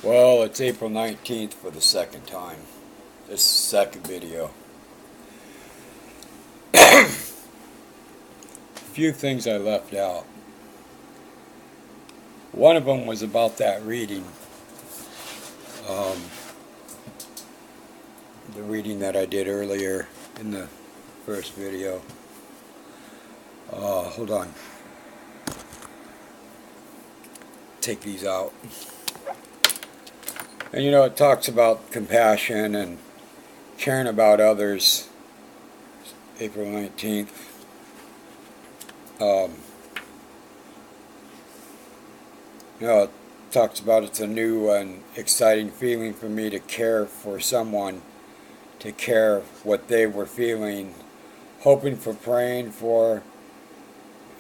Well, it's April 19th for the second time. This second video. A few things I left out. One of them was about that reading. Um, the reading that I did earlier in the first video. Hold on. Take these out. And it talks about compassion and caring about others. April 19th. It talks about it's a new and exciting feeling for me to care for someone, to care what they were feeling, hoping for, praying for.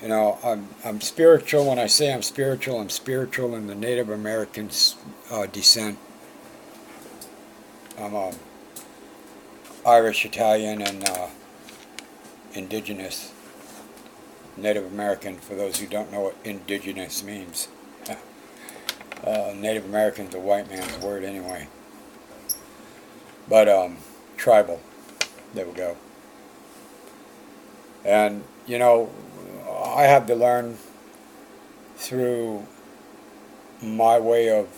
I'm spiritual. When I say I'm spiritual in the Native American descent. I'm Irish, Italian, and indigenous. Native American, for those who don't know what indigenous means. Native American's a white man's word anyway. But tribal. There we go. And, I had to learn through my way of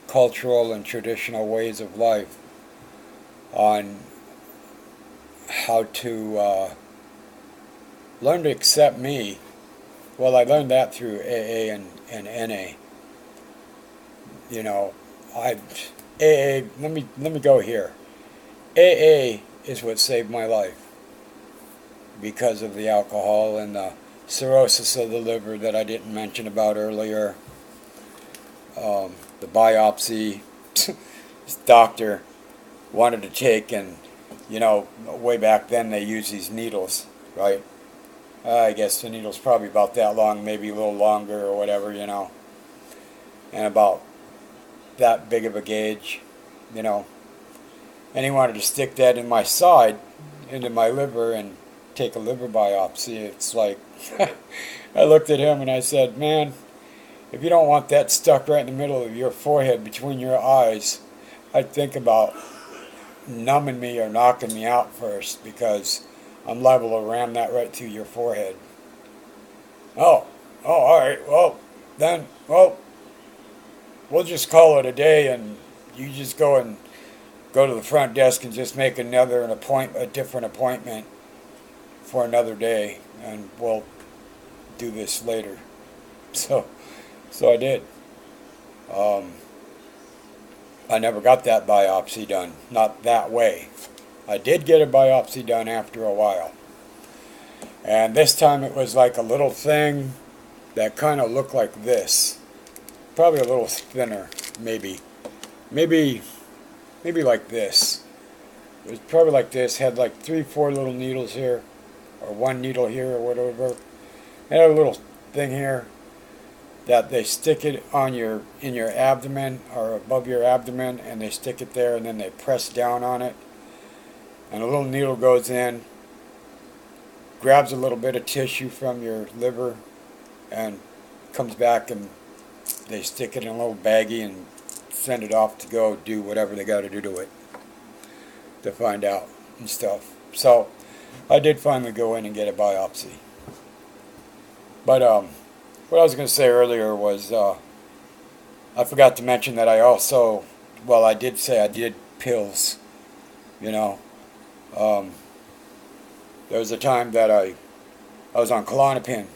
cultural and traditional ways of life on how to learn to accept me. Well, I learned that through AA and NA. AA, let me go here. AA is what saved my life because of the alcohol and the cirrhosis of the liver that I didn't mention about earlier. The biopsy, this doctor wanted to take, and way back then they used these needles, right? I guess the needle's probably about that long, maybe a little longer or whatever, and about that big of a gauge, and he wanted to stick that in my side, into my liver, and take a liver biopsy. It's like, I looked at him and I said, man, if you don't want that stuck right in the middle of your forehead between your eyes, I'd think about numbing me or knocking me out first, because I'm liable to ram that right through your forehead. Oh, all right, well, we'll just call it a day, and you just go to the front desk and just make a different appointment for another day, and we'll do this later. So I did. I never got that biopsy done, not that way. I did get a biopsy done after a while, and this time it was like a little thing that kind of looked like this, probably a little thinner, maybe like this. It was probably like this, had like 3-4 little needles here, or one needle here, or whatever. It had a little thing here that they stick it in your abdomen, or above your abdomen, and they stick it there, and then they press down on it, and a little needle goes in, grabs a little bit of tissue from your liver, and comes back, and they stick it in a little baggie and send it off to go do whatever they got to do to it to find out and stuff. So I did finally go in and get a biopsy. But what I was going to say earlier was I forgot to mention that I did say I did pills. There was a time that I was on Klonopin,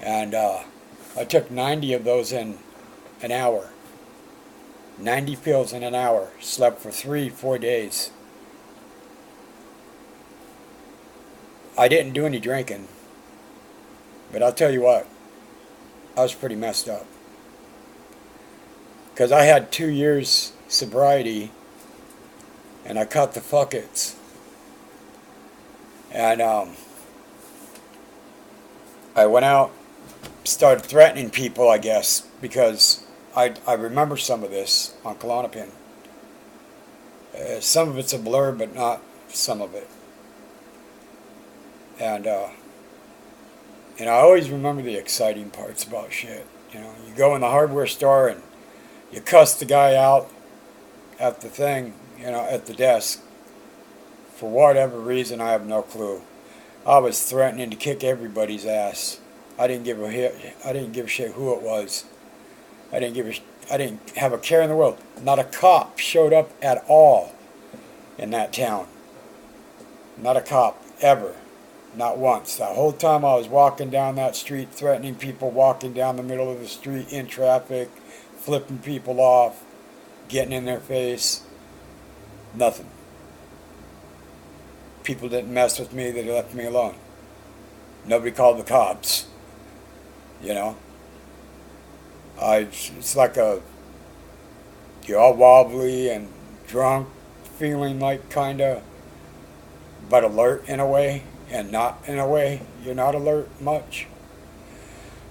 and I took 90 of those in an hour. 90 pills in an hour. Slept for 3-4 days. I didn't do any drinking, but I'll tell you what, I was pretty messed up. Because I had 2 years sobriety, and I cut the fuckets. And I went out, started threatening people, I guess, because I remember some of this on Klonopin. Some of it's a blur, but not some of it. And And I always remember the exciting parts about shit. You know, you go in the hardware store and you cuss the guy out at the thing, you know, at the desk. For whatever reason, I have no clue. I was threatening to kick everybody's ass. I didn't give a hit. I didn't give a shit who it was. I didn't have a care in the world. Not a cop showed up at all in that town. Not a cop ever. Not once. The whole time I was walking down that street, threatening people, walking down the middle of the street in traffic, flipping people off, getting in their face. Nothing. People didn't mess with me. They left me alone. Nobody called the cops. You know? It's like you're all wobbly and drunk, feeling like kinda, but alert in a way, and not in a way. You're not alert much.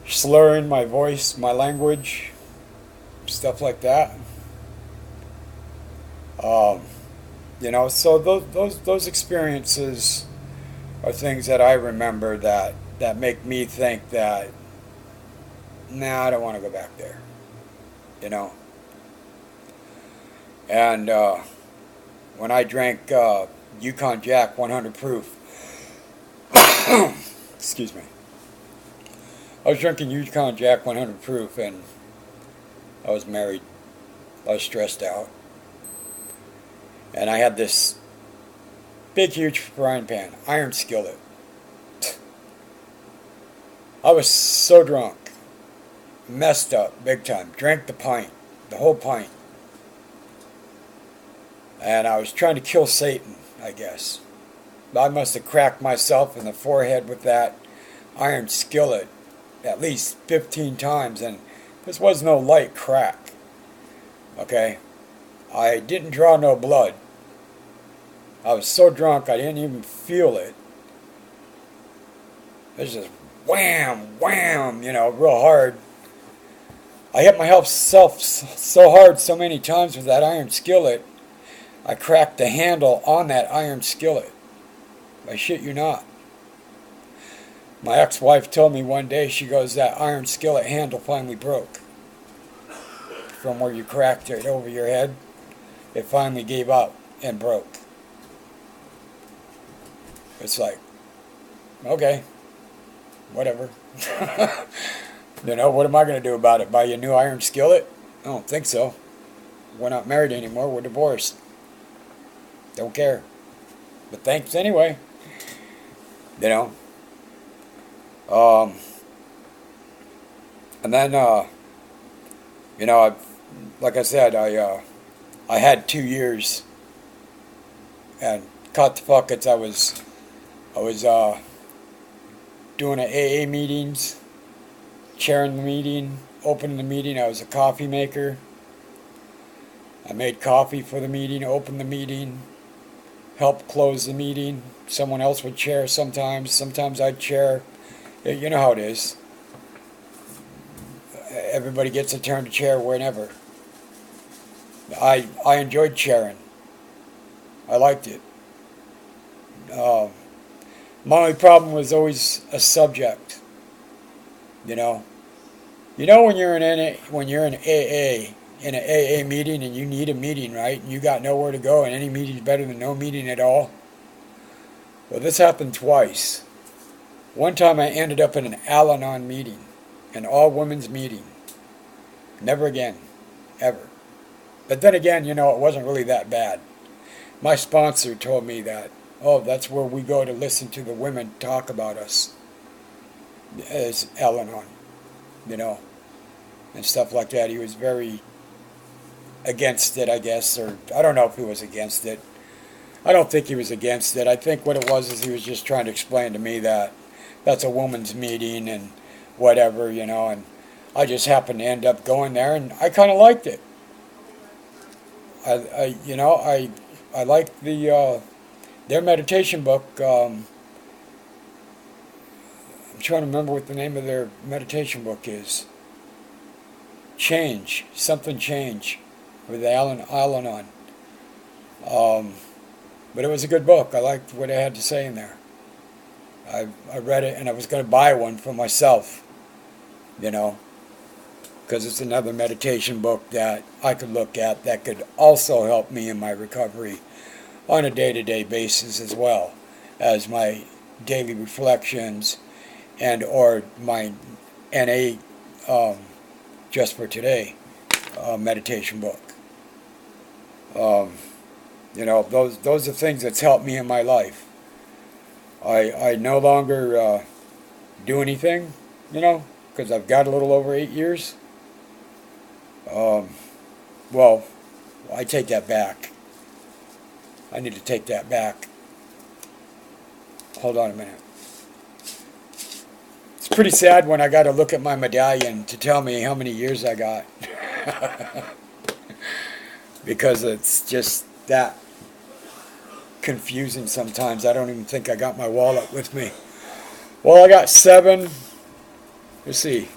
Slurring my voice, my language, stuff like that. You know, so those experiences are things that I remember that make me think that, nah, I don't want to go back there. You know. And when I drank Yukon Jack 100 proof, excuse me, I was drinking Yukon Jack 100 proof, and I was married. I was stressed out. And I had this big, huge frying pan, iron skillet. I was so drunk, messed up, big time. Drank the pint, the whole pint. And I was trying to kill Satan, I guess. I must have cracked myself in the forehead with that iron skillet at least 15 times, and this was no light crack. Okay? I didn't draw no blood. I was so drunk I didn't even feel it. It was just wham, wham, you know, real hard. I hit myself so hard so many times with that iron skillet, I cracked the handle on that iron skillet. I shit you not. My ex-wife told me one day, she goes, that iron skillet handle finally broke. From where you cracked it over your head, it finally gave up and broke. It's like, okay, whatever. You know, what am I going to do about it? Buy you a new iron skillet? I don't think so. We're not married anymore. We're divorced. Don't care. But thanks anyway. You know. And then, you know, like I said, I had 2 years and caught the buckets. I was doing an AA meetings, chairing the meeting, opening the meeting. I was a coffee maker. I made coffee for the meeting, opened the meeting, helped close the meeting. Someone else would chair sometimes. Sometimes I'd chair. You know how it is. Everybody gets a turn to chair whenever. I enjoyed chairing. I liked it. My only problem was always a subject. You know when you're in AA, in an AA meeting, and you need a meeting, right? And you got nowhere to go, and any meeting's better than no meeting at all. Well, this happened twice. One time I ended up in an Al-Anon meeting, an all-women's meeting. Never again, ever. But then again, it wasn't really that bad. My sponsor told me that, oh, that's where we go to listen to the women talk about us, as Al-Anon, and stuff like that. He was very against it, I guess, or I don't know if he was against it. I don't think he was against it. I think what it was is he was just trying to explain to me that that's a woman's meeting and whatever, and I just happened to end up going there, and I kind of liked it. I liked their meditation book. I'm trying to remember what the name of their meditation book is. Something Change, with Al-Anon. But it was a good book. I liked what it had to say in there. I read it and I was going to buy one for myself, you know, because it's another meditation book that I could look at that could also help me in my recovery on a day-to-day basis, as well as my daily reflections and or my NA, just for today, meditation book. Um, those are things that's helped me in my life. I no longer do anything, because I've got a little over 8 years. Um, well, I take that back. I need to take that back. Hold on a minute. It's pretty sad when I got to look at my medallion to tell me how many years I got. Because it's just that confusing sometimes. I don't even think I got my wallet with me. Well, I got 7. Let's see.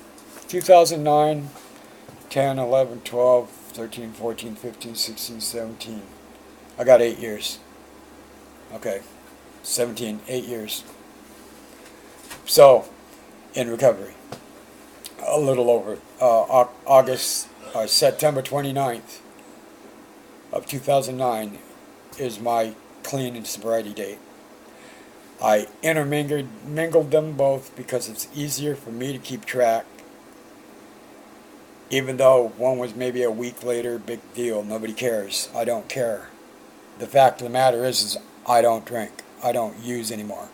2009, 10, 11, 12, 13, 14, 15, 16, 17. I got 8 years. Okay. 17, 8 years. So, in recovery. A little over. September 29th of 2009 is my clean and sobriety date. I mingled them both because it's easier for me to keep track. Even though one was maybe a week later, big deal, nobody cares. I don't care. The fact of the matter is I don't drink. I don't use anymore.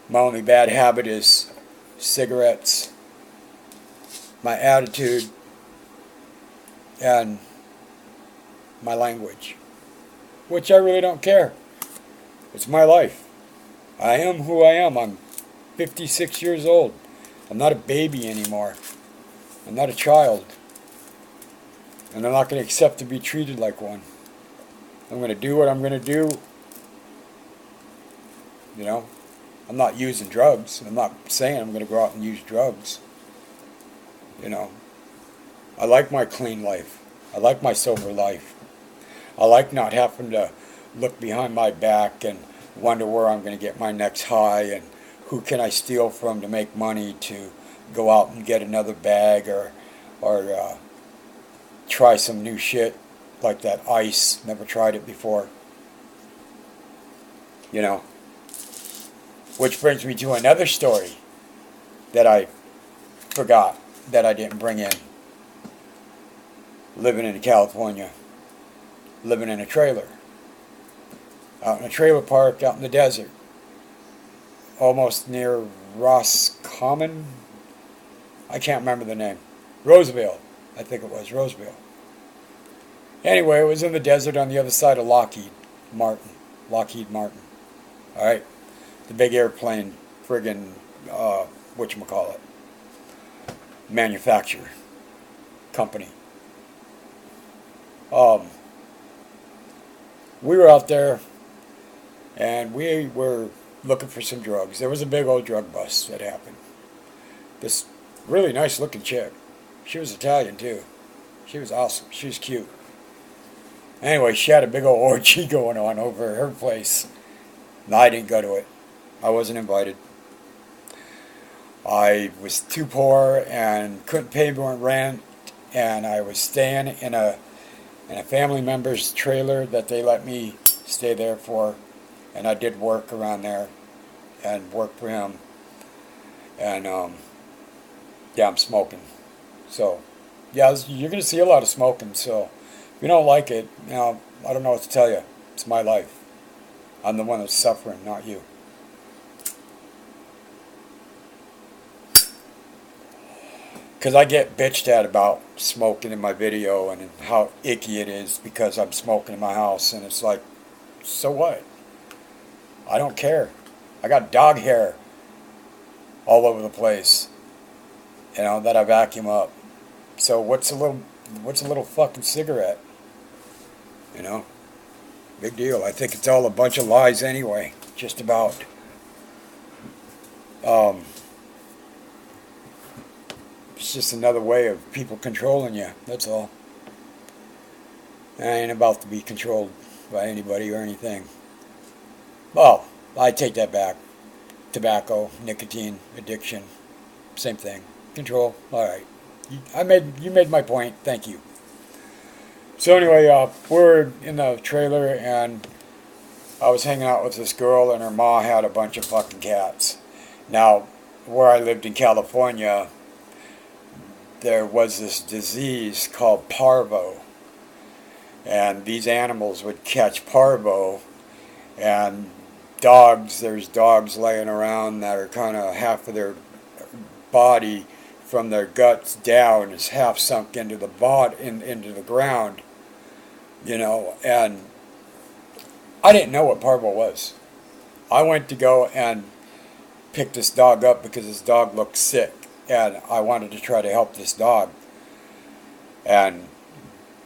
My only bad habit is cigarettes, my attitude, and my language, which I really don't care. It's my life. I am who I am. I'm 56 years old. I'm not a baby anymore. I'm not a child. And I'm not going to accept to be treated like one. I'm going to do what I'm going to do. I'm not using drugs. I'm not saying I'm going to go out and use drugs. I like my clean life. I like my sober life. I like not having to look behind my back and wonder where I'm going to get my next high and who can I steal from to make money to go out and get another bag or try some new shit like that ice. Never tried it before. Which brings me to another story that I forgot that I didn't bring in. Living in California. Living in a trailer. Out in a trailer park out in the desert. Almost near Roscommon. I can't remember the name. Roseville. I think it was Roseville. Anyway, it was in the desert on the other side of Lockheed Martin. Alright? The big airplane friggin' whatchamacallit. Manufacturer. Company. We were out there and we were looking for some drugs. There was a big old drug bust that happened. This really nice looking chick. She was Italian too. She was awesome. She was cute. Anyway, she had a big old orgy going on over at her place. No, I didn't go to it. I wasn't invited. I was too poor and couldn't pay my rent, and I was staying in a family member's trailer that they let me stay there for, and I did work around there and work for him. And yeah, I'm smoking. So yeah, you're gonna see a lot of smoking. So if you don't like it, I don't know what to tell you. It's my life. I'm the one that's suffering, not you. Because I get bitched at about smoking in my video and how icky it is because I'm smoking in my house. And it's like, so what? I don't care. I got dog hair all over the place, that I vacuum up. So what's a little fucking cigarette? Big deal. I think it's all a bunch of lies anyway. Just about. It's just another way of people controlling you. That's all. I ain't about to be controlled by anybody or anything. Well, I take that back. tobacco, nicotine, addiction, same thing. Control, all right. You made my point. Thank you. So anyway, we're in the trailer, and I was hanging out with this girl, and her ma had a bunch of fucking cats. Now, where I lived in California, there was this disease called parvo, and these animals would catch parvo, and there's dogs laying around that are kind of half of their body from their guts down is half sunk into into the ground, and I didn't know what parvo was. I went to go and pick this dog up because this dog looked sick, and I wanted to try to help this dog. And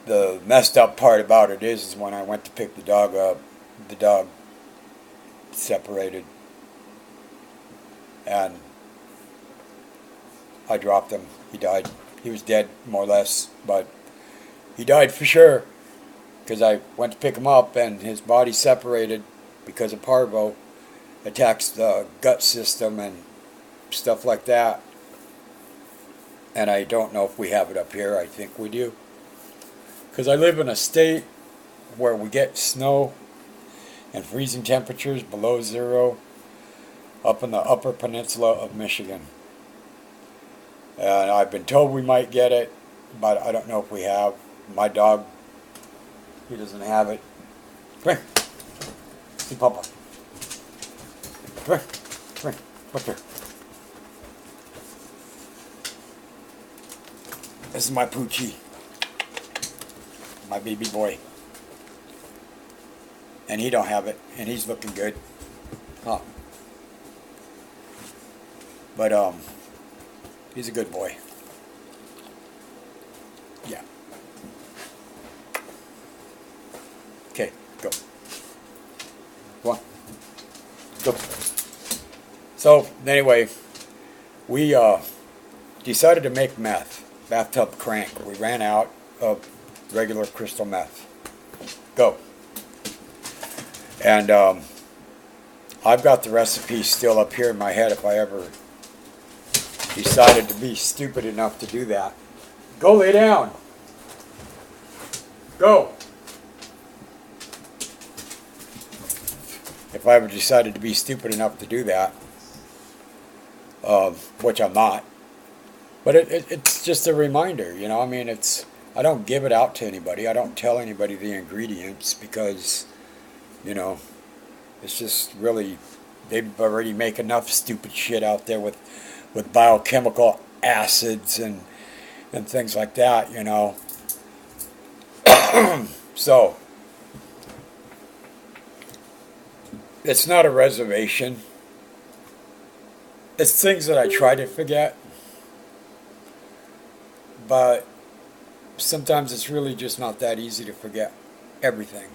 the messed up part about it is when I went to pick the dog up, the dog separated, and I dropped him. He died. He was dead, more or less, but he died for sure, because I went to pick him up and his body separated because of parvo. Attacks the gut system and stuff like that. And I don't know if we have it up here. I think we do, because I live in a state where we get snow and freezing temperatures below zero up in the upper peninsula of Michigan. And I've been told we might get it, but I don't know if we have. My dog, he doesn't have it. Come here. See Papa. Come here. Come here. Up here. This is my Poochie. My baby boy. And he don't have it, and he's looking good. Huh. But, he's a good boy. Yeah. Okay, go. Go on. Go. So, anyway, we decided to make meth. Bathtub crank. We ran out of regular crystal meth. Go. And I've got the recipe still up here in my head if I ever decided to be stupid enough to do that. Go lay down. Go. If I ever decided to be stupid enough to do that, which I'm not. But it's just a reminder, I mean, I don't give it out to anybody. I don't tell anybody the ingredients because, it's just really, they already make enough stupid shit out there with biochemical acids and things like that, So, it's not a reservation. It's things that I try to forget. But sometimes it's really just not that easy to forget everything,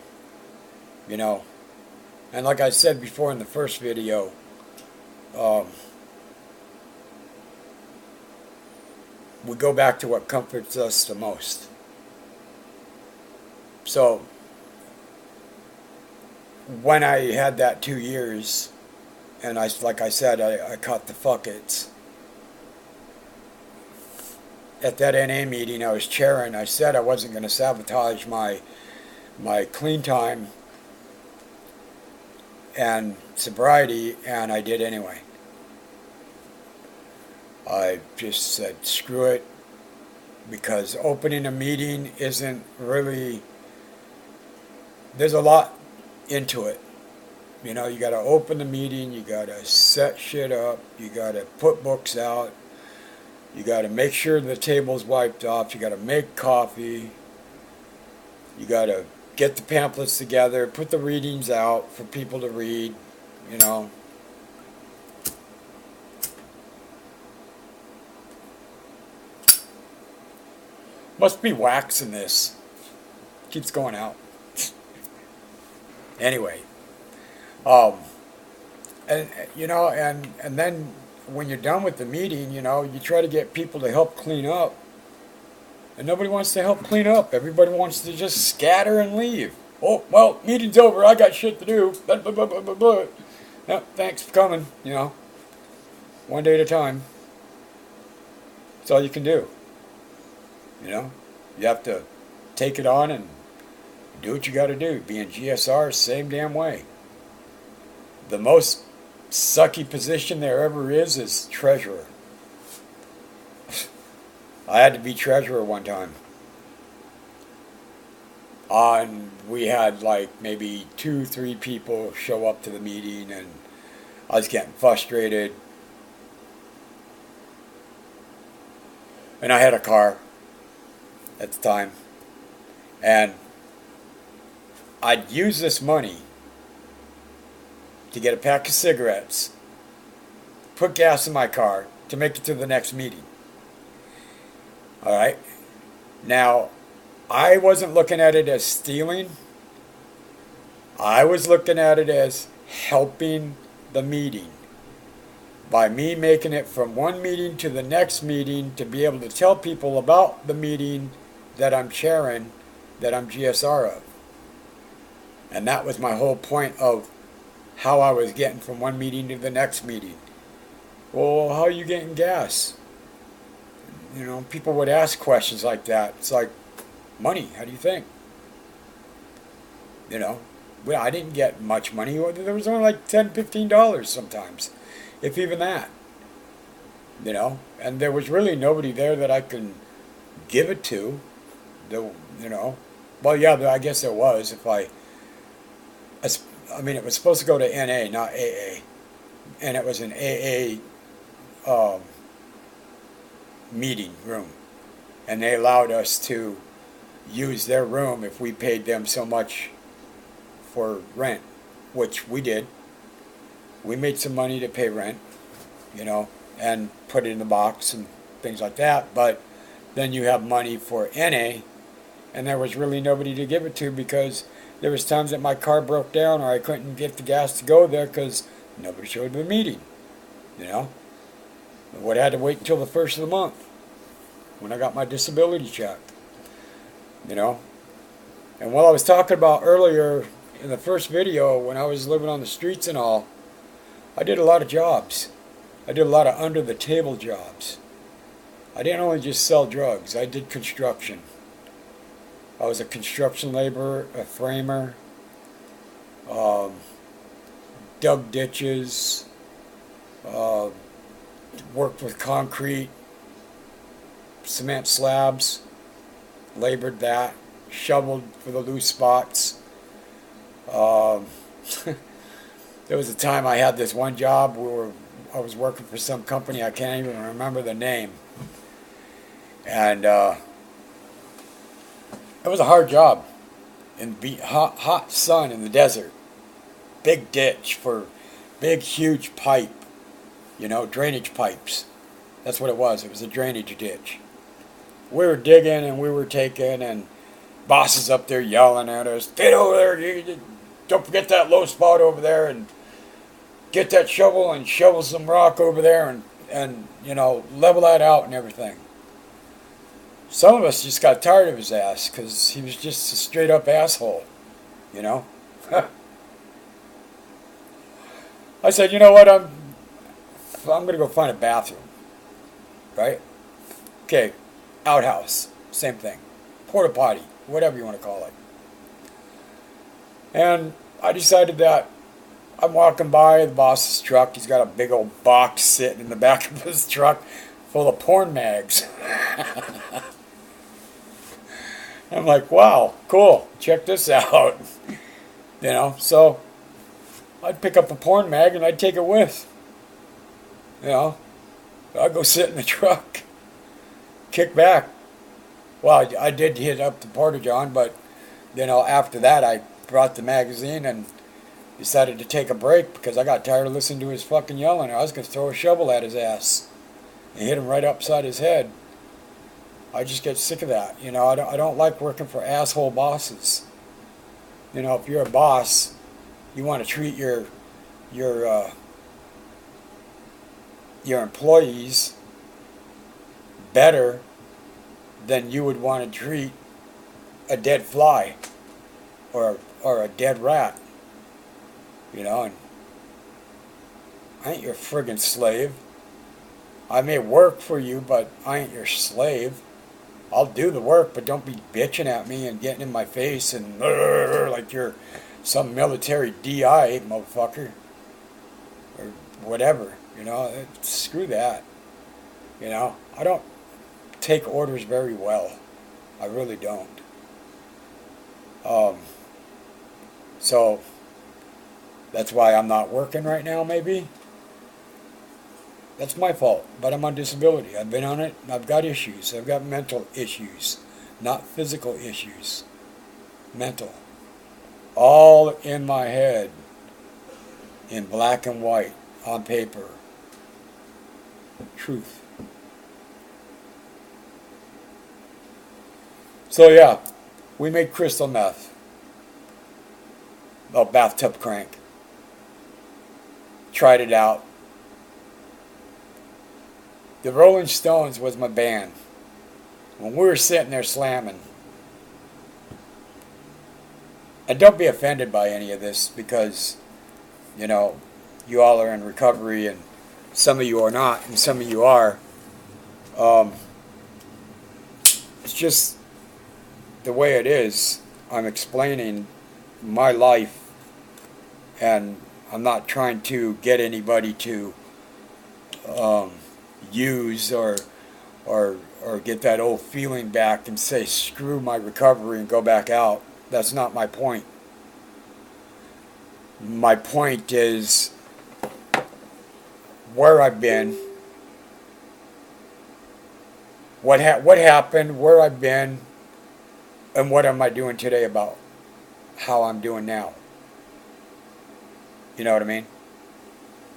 And like I said before in the first video, we go back to what comforts us the most. So, when I had that 2 years, and like I said, I caught the fuckets. At that NA meeting I was chairing, I said I wasn't going to sabotage my clean time and sobriety, and I did anyway. I just said screw it, because opening a meeting isn't really, there's a lot into it. You got to open the meeting, you got to set shit up, you got to put books out, you got to make sure the table's wiped off, you got to make coffee, you got to get the pamphlets together, put the readings out for people to read, Must be wax in this. Keeps going out. Anyway. And then when you're done with the meeting, you try to get people to help clean up. And nobody wants to help clean up. Everybody wants to just scatter and leave. Oh, well, meeting's over. I got shit to do. Blah, blah, blah, blah, blah, blah. No, thanks for coming, one day at a time. That's all you can do. You know, you have to take it on and do what you got to do. Being GSR, same damn way. The most sucky position there ever is treasurer. I had to be treasurer one time. And we had like maybe 2-3 people show up to the meeting, and I was getting frustrated. And I had a car at the time, and I'd use this money to get a pack of cigarettes, put gas in my car to make it to the next meeting. All right. Now, I wasn't looking at it as stealing. I was looking at it as helping the meeting. By me making it from one meeting to the next meeting to be able to tell people about the meeting that I'm chairing, that I'm GSR of. And that was my whole point of how I was getting from one meeting to the next meeting. Well, how are you getting gas? You know, people would ask questions like that. It's like, money, how do you think? You know, well, I didn't get much money. There was only like $10, $15 sometimes, if even that. You know, and there was really nobody there that I can give it to. You know, well, yeah, I guess there was. I mean, it was supposed to go to NA, not AA. And it was an AA meeting room. And they allowed us to use their room if we paid them so much for rent, which we did. We made some money to pay rent, you know, and put it in the box and things like that. But then you have money for NA, and there was really nobody to give it to because there was times that my car broke down or I couldn't get the gas to go there because nobody showed up to the meeting, you know. I would have had to wait until the first of the month when I got my disability check, you know. And what I was talking about earlier in the first video, when I was living on the streets and all, I did a lot of jobs. I did a lot of under-the-table jobs. I didn't only just sell drugs. I did construction. I was a construction laborer, a framer, dug ditches, worked with concrete, cement slabs, labored that, shoveled for the loose spots. There was a time I had this one job where I was working for some company, I can't even remember the name. And it was a hard job in the hot sun in the desert. Big ditch for big, huge pipe, you know, drainage pipes. That's what it was. It was a drainage ditch. We were digging and we were taking, and bosses up there yelling at us, get over there, don't forget that low spot over there, and get that shovel and shovel some rock over there and you know, level that out and everything. Some of us just got tired of his ass because he was just a straight up asshole, you know. I said, you know what, I'm going to go find a bathroom, right? Okay, outhouse, same thing. Porta potty, whatever you want to call it. And I decided that I'm walking by the boss's truck. He's got a big old box sitting in the back of his truck full of porn mags. I'm like, wow, cool, check this out. You know, so I'd pick up a porn mag and I'd take it with. You know, I'd go sit in the truck, kick back. Well, I did hit up the Porta-John, but, you know, after that I brought the magazine and decided to take a break because I got tired of listening to his fucking yelling. I was going to throw a shovel at his ass and hit him right upside his head. I just get sick of that. You know, I don't like working for asshole bosses. You know, if you're a boss, you want to treat your employees better than you would want to treat a dead fly or a dead rat. You know, and I ain't your friggin' slave. I may work for you, but I ain't your slave. I'll do the work, but don't be bitching at me and getting in my face and like you're some military DI motherfucker or whatever. You know, screw that. You know, I don't take orders very well. I really don't. Um, so that's why I'm not working right now, maybe. That's my fault, but I'm on disability. I've been on it. I've got issues. I've got mental issues, not physical issues. Mental. All in my head, in black and white, on paper. Truth. So yeah, we made crystal meth. Oh, bathtub crank. Tried it out. The Rolling Stones was my band. When we were sitting there slamming, and don't be offended by any of this because, you know, you all are in recovery and some of you are not and some of you are. It's just the way it is. I'm explaining my life and I'm not trying to get anybody to use or get that old feeling back and say screw my recovery and go back out. That's not my point. My point is where I've been, what happened, where I've been, and what am I doing today about how I'm doing now. You know what I mean?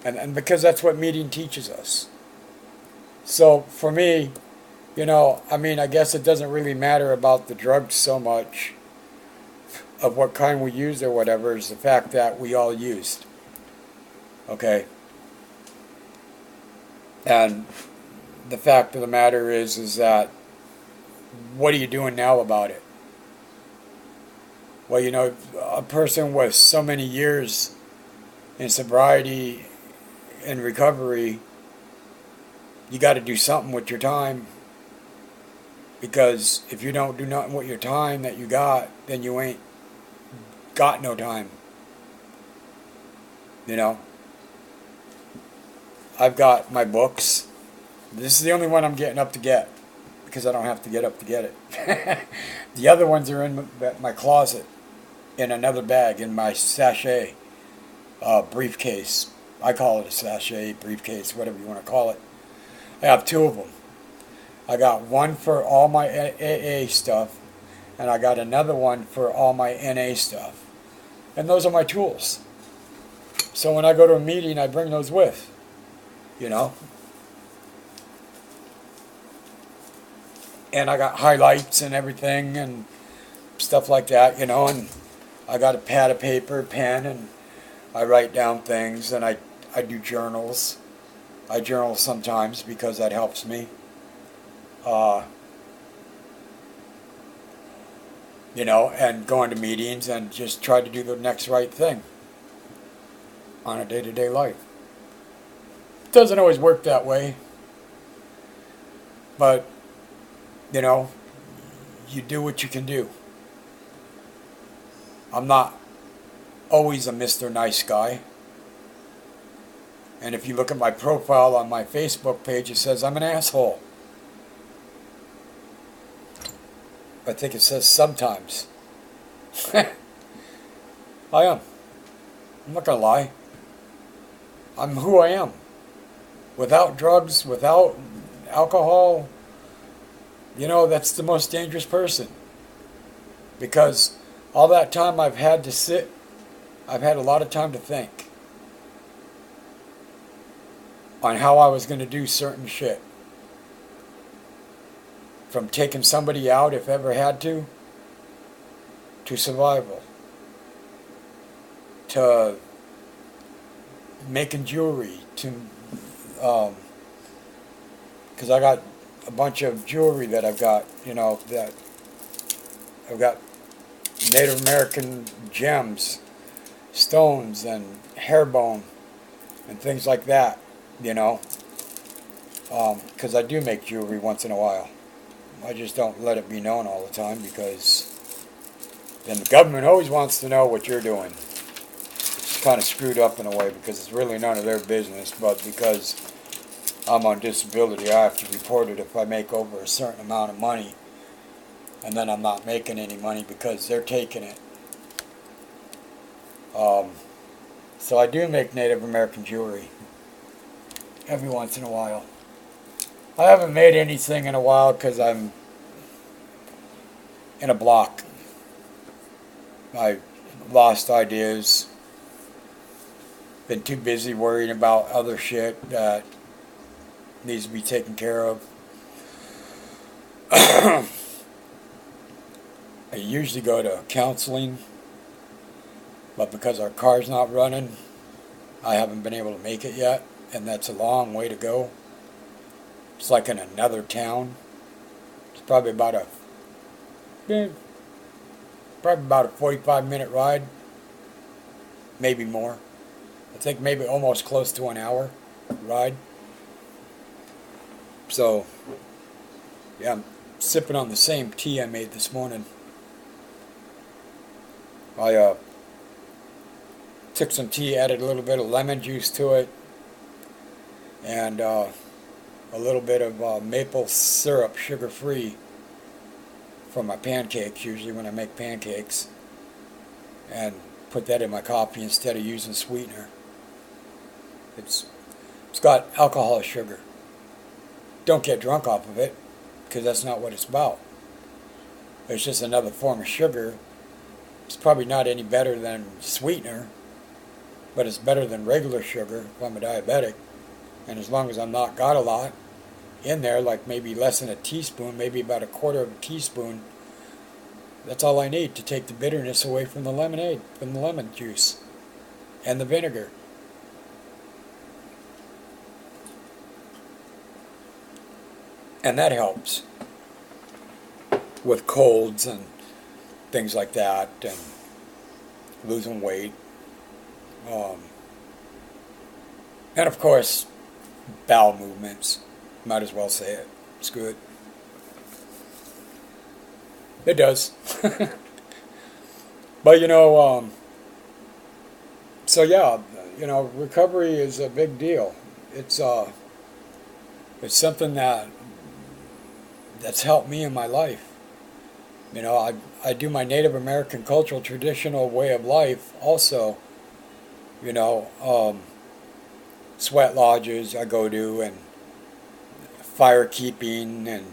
And because that's what meeting teaches us. So for me, you know, I mean, I guess it doesn't really matter about the drugs so much of what kind we used or whatever, is the fact that we all used. Okay? And the fact of the matter is that what are you doing now about it? Well, you know, a person with so many years in sobriety and recovery, you got to do something with your time. Because if you don't do nothing with your time that you got, then you ain't got no time. You know? I've got my books. This is the only one I'm getting up to get. Because I don't have to get up to get it. The other ones are in my closet. In another bag, in my sachet briefcase. I call it a sachet, briefcase, whatever you want to call it. I have two of them. I got one for all my AA stuff, and I got another one for all my NA stuff. And those are my tools. So when I go to a meeting, I bring those with, you know. And I got highlights and everything and stuff like that, you know, and I got a pad of paper, pen, and I write down things, and I do journals. I journal sometimes because that helps me. You know, and going to meetings and just try to do the next right thing on a day-to-day life. It doesn't always work that way, but, you know, you do what you can do. I'm not always a Mr. Nice Guy. And if you look at my profile on my Facebook page, it says I'm an asshole. I think it says sometimes. I am. I'm not going to lie. I'm who I am. Without drugs, without alcohol, you know, that's the most dangerous person. Because all that time I've had to sit, I've had a lot of time to think on how I was going to do certain shit. From taking somebody out, if ever had to survival, to making jewelry, to, because I got a bunch of jewelry that I've got, you know, that I've got Native American gems, stones, and hair bone, and things like that, you know. because I do make jewelry once in a while. I just don't let it be known all the time, because then the government always wants to know what you're doing. It's kind of screwed up in a way, because it's really none of their business, but because I'm on disability, I have to report it if I make over a certain amount of money, and then I'm not making any money because they're taking it. So I do make Native American jewelry every once in a while. I haven't made anything in a while because I'm in a block. I lost ideas. Been too busy worrying about other shit that needs to be taken care of. I usually go to counseling, but because our car's not running, I haven't been able to make it yet, and that's a long way to go. It's like in another town. It's probably about a 45-minute ride, maybe more. I think maybe almost close to an hour ride. So, yeah, I'm sipping on the same tea I made this morning. I took some tea, added a little bit of lemon juice to it, and a little bit of maple syrup, sugar-free, for my pancakes, usually when I make pancakes, and put that in my coffee instead of using sweetener. It's got alcohol sugar. Don't get drunk off of it, because that's not what it's about. It's just another form of sugar. It's probably not any better than sweetener, but it's better than regular sugar if I'm a diabetic. And as long as I'm not got a lot in there, like maybe less than a teaspoon, maybe about a quarter of a teaspoon, that's all I need to take the bitterness away from the lemonade, from the lemon juice and the vinegar. And that helps with colds and things like that, and losing weight. And of course, bowel movements. Might as well say it. It's good. It does. But so yeah, recovery is a big deal. It's something that's helped me in my life. I do my Native American cultural traditional way of life also. Sweat lodges I go to, and fire keeping, and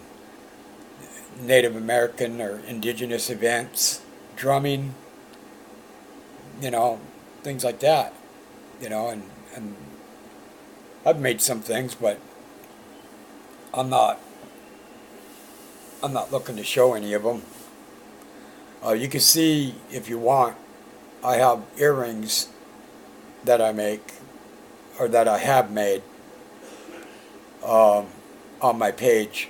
Native American or indigenous events, drumming, things like that. And I've made some things, but I'm not looking to show any of them. You can see, if you want, I have earrings that I make, or that I have made, on my page,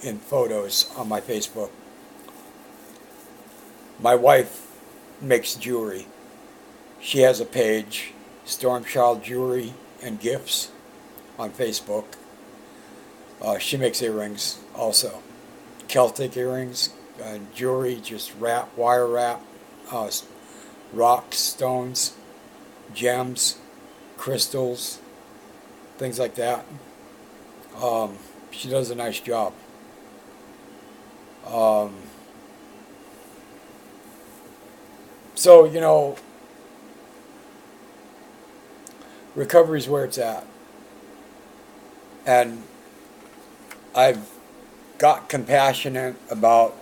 in photos on my Facebook. My wife makes jewelry. She has a page, Stormchild Jewelry and Gifts, on Facebook. She makes earrings also. Celtic earrings, jewelry, just wire wrap, rocks, stones, gems, crystals, things like that. She does a nice job. So, recovery is where it's at. And I've got compassionate about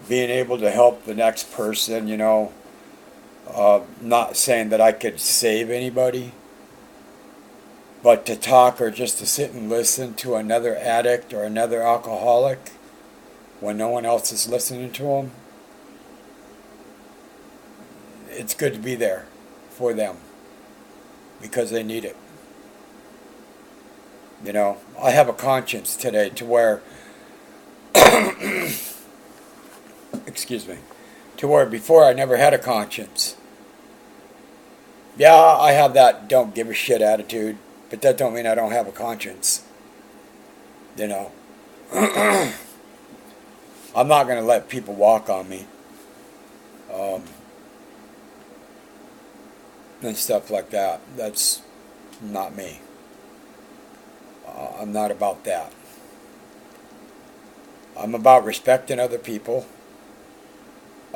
being able to help the next person, not saying that I could save anybody, but to talk or just to sit and listen to another addict or another alcoholic when no one else is listening to them. It's good to be there for them because they need it. I have a conscience today to where, excuse me, to where before I never had a conscience. Yeah, I have that don't give a shit attitude, but that don't mean I don't have a conscience. You know, I'm not going to let people walk on me. Um, and stuff like that. That's not me. I'm not about that. I'm about respecting other people.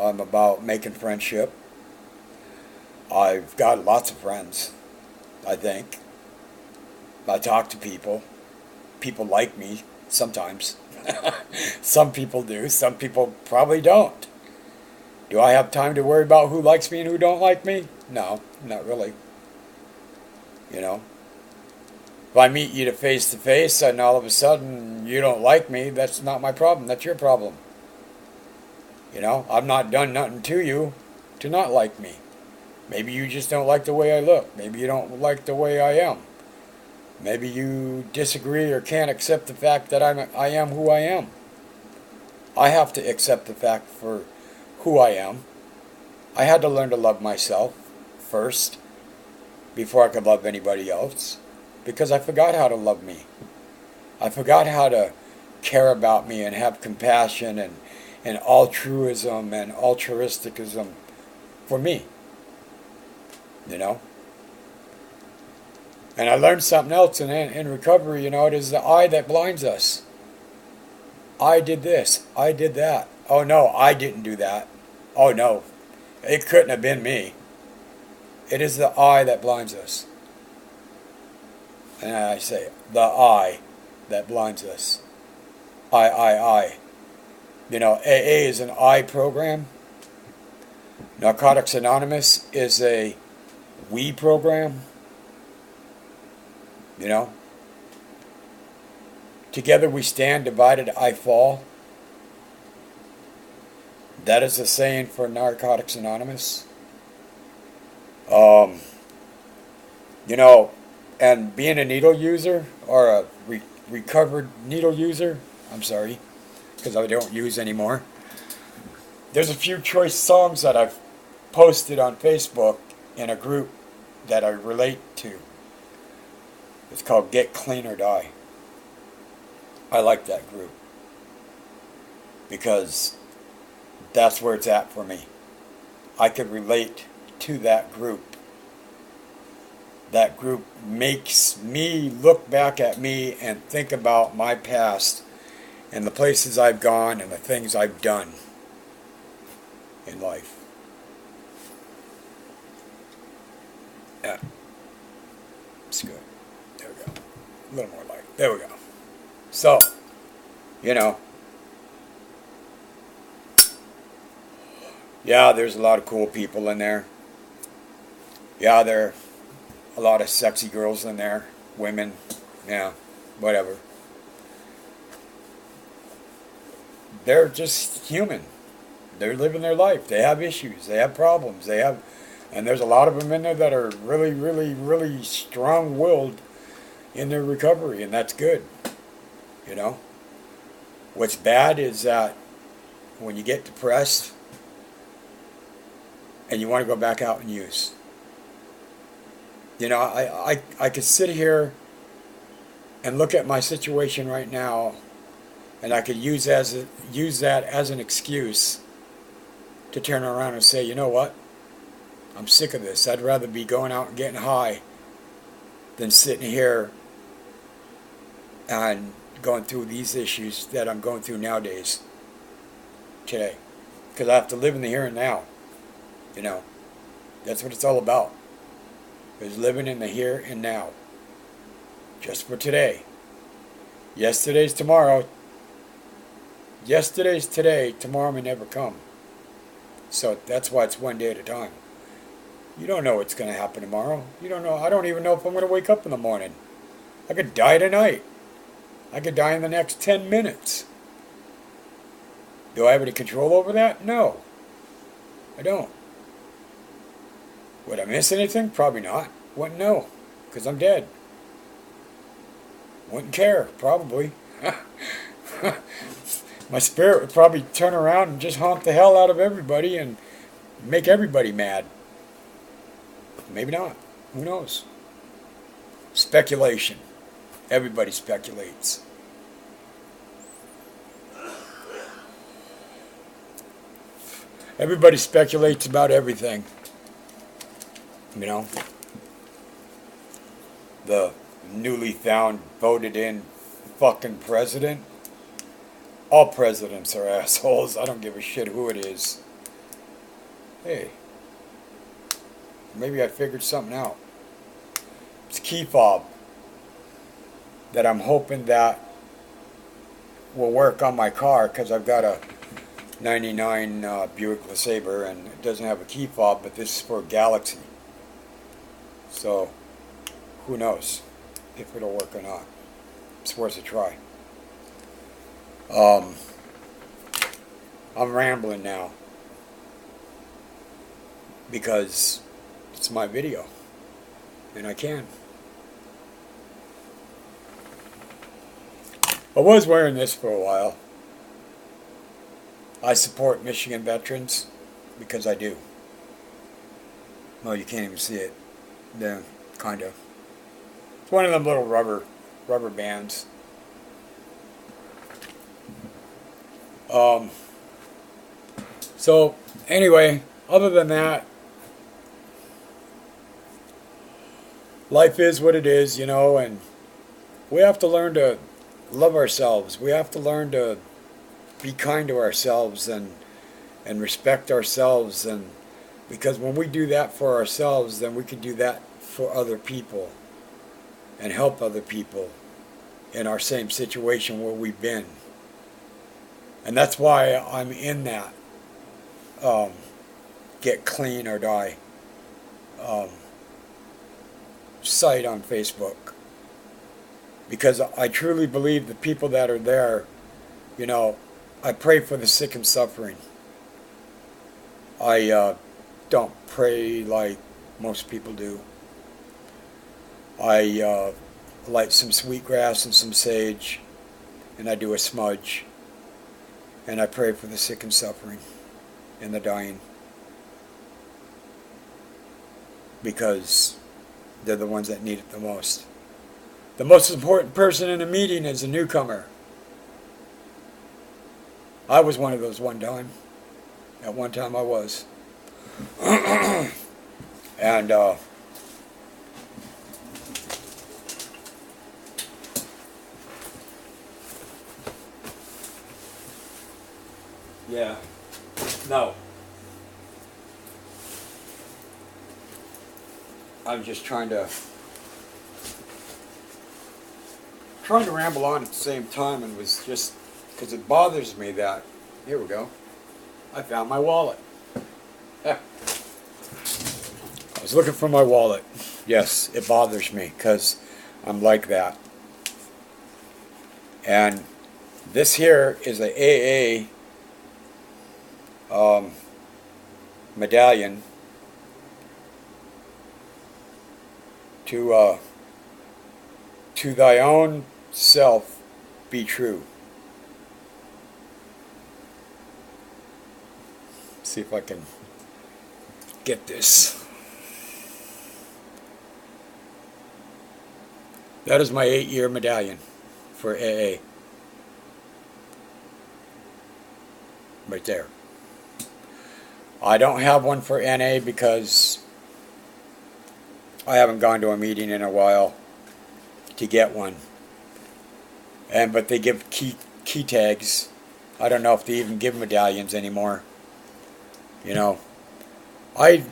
I'm about making friendship. I've got lots of friends, I think. I talk to people. People like me sometimes. Some people do. Some people probably don't. Do I have time to worry about who likes me and who don't like me? No, not really. You know, if I meet you to face and all of a sudden you don't like me, that's not my problem. That's your problem. You know, I've not done nothing to you to not like me. Maybe you just don't like the way I look. Maybe you don't like the way I am. Maybe you disagree or can't accept the fact that I am who I am. I have to accept the fact for who I am. I had to learn to love myself first before I could love anybody else, because I forgot how to love me. I forgot how to care about me and have compassion and altruism and altruisticism for me. You know? And I learned something else in recovery. You know, it is the eye that blinds us. I did this. I did that. Oh no, I didn't do that. Oh no, it couldn't have been me. It is the eye that blinds us. And I say, the eye that blinds us. I. You know, AA is an I program. Narcotics Anonymous is a we program. You know? Together we stand, divided I fall. That is the saying for Narcotics Anonymous. You know, and being a needle user, or a recovered needle user, I'm sorry, because I don't use anymore. There's a few choice songs that I've posted on Facebook in a group that I relate to. It's called Get Clean or Die. I like that group because that's where it's at for me. I could relate to that group. That group makes me look back at me and think about my past and the places I've gone and the things I've done in life. Yeah. It's good. There we go. A little more light. There we go. So, you know, yeah, there's a lot of cool people in there. Yeah, there are a lot of sexy girls in there. Women. Yeah, whatever. They're just human. They're living their life. They have issues. They have problems. And there's a lot of them in there that are really, really, really strong-willed in their recovery, and that's good. You know? What's bad is that when you get depressed and you want to go back out and use. You know, I could sit here and look at my situation right now, and I could use that as an excuse to turn around and say, you know what? I'm sick of this. I'd rather be going out and getting high than sitting here and going through these issues that I'm going through nowadays, today. Because I have to live in the here and now. You know, that's what it's all about. Is living in the here and now. Just for today. Yesterday's tomorrow. Yesterday's today. Tomorrow may never come. So that's why it's one day at a time. You don't know what's going to happen tomorrow. You don't know. I don't even know if I'm going to wake up in the morning. I could die tonight. I could die in the next 10 minutes. Do I have any control over that? No. I don't. Would I miss anything? Probably not. Wouldn't know, because I'm dead. Wouldn't care, probably. My spirit would probably turn around and just haunt the hell out of everybody and make everybody mad. Maybe not. Who knows? Speculation. Everybody speculates. Everybody speculates about everything. You know, the newly found voted in fucking president. All presidents are assholes. I don't give a shit who it is. Hey, maybe I figured something out. It's a key fob that I'm hoping that will work on my car, because I've got a 99 Buick LeSabre and it doesn't have a key fob, but this is for Galaxy. So, who knows if it'll work or not. It's worth a try. I'm rambling now because it's my video and I can. I was wearing this for a while. I support Michigan veterans because I do. Well, you can't even see it. Yeah, kind of. It's one of them little rubber bands. So anyway, other than that, life is what it is, you know, and we have to learn to love ourselves. We have to learn to be kind to ourselves and respect ourselves, and because when we do that for ourselves, then we can do that for other people and help other people in our same situation where we've been. And that's why I'm in that Get Clean or Die site on Facebook, because I truly believe the people that are there, you know, I pray for the sick and suffering. I don't pray like most people do. I light some sweetgrass and some sage, and I do a smudge, and I pray for the sick and suffering and the dying, because they're the ones that need it the most. The most important person in a meeting is a newcomer. I was one of those one time. At one time I was. And yeah. No. I'm just trying to ramble on at the same time, and was just because it bothers me that, here we go, I found my wallet. I was looking for my wallet. Yes, it bothers me because I'm like that. And this here is a AA medallion to thy own self be true. See if I can get this. That is my 8-year medallion for AA. Right there. I don't have one for NA because I haven't gone to a meeting in a while to get one. But they give key tags. I don't know if they even give medallions anymore. You know, I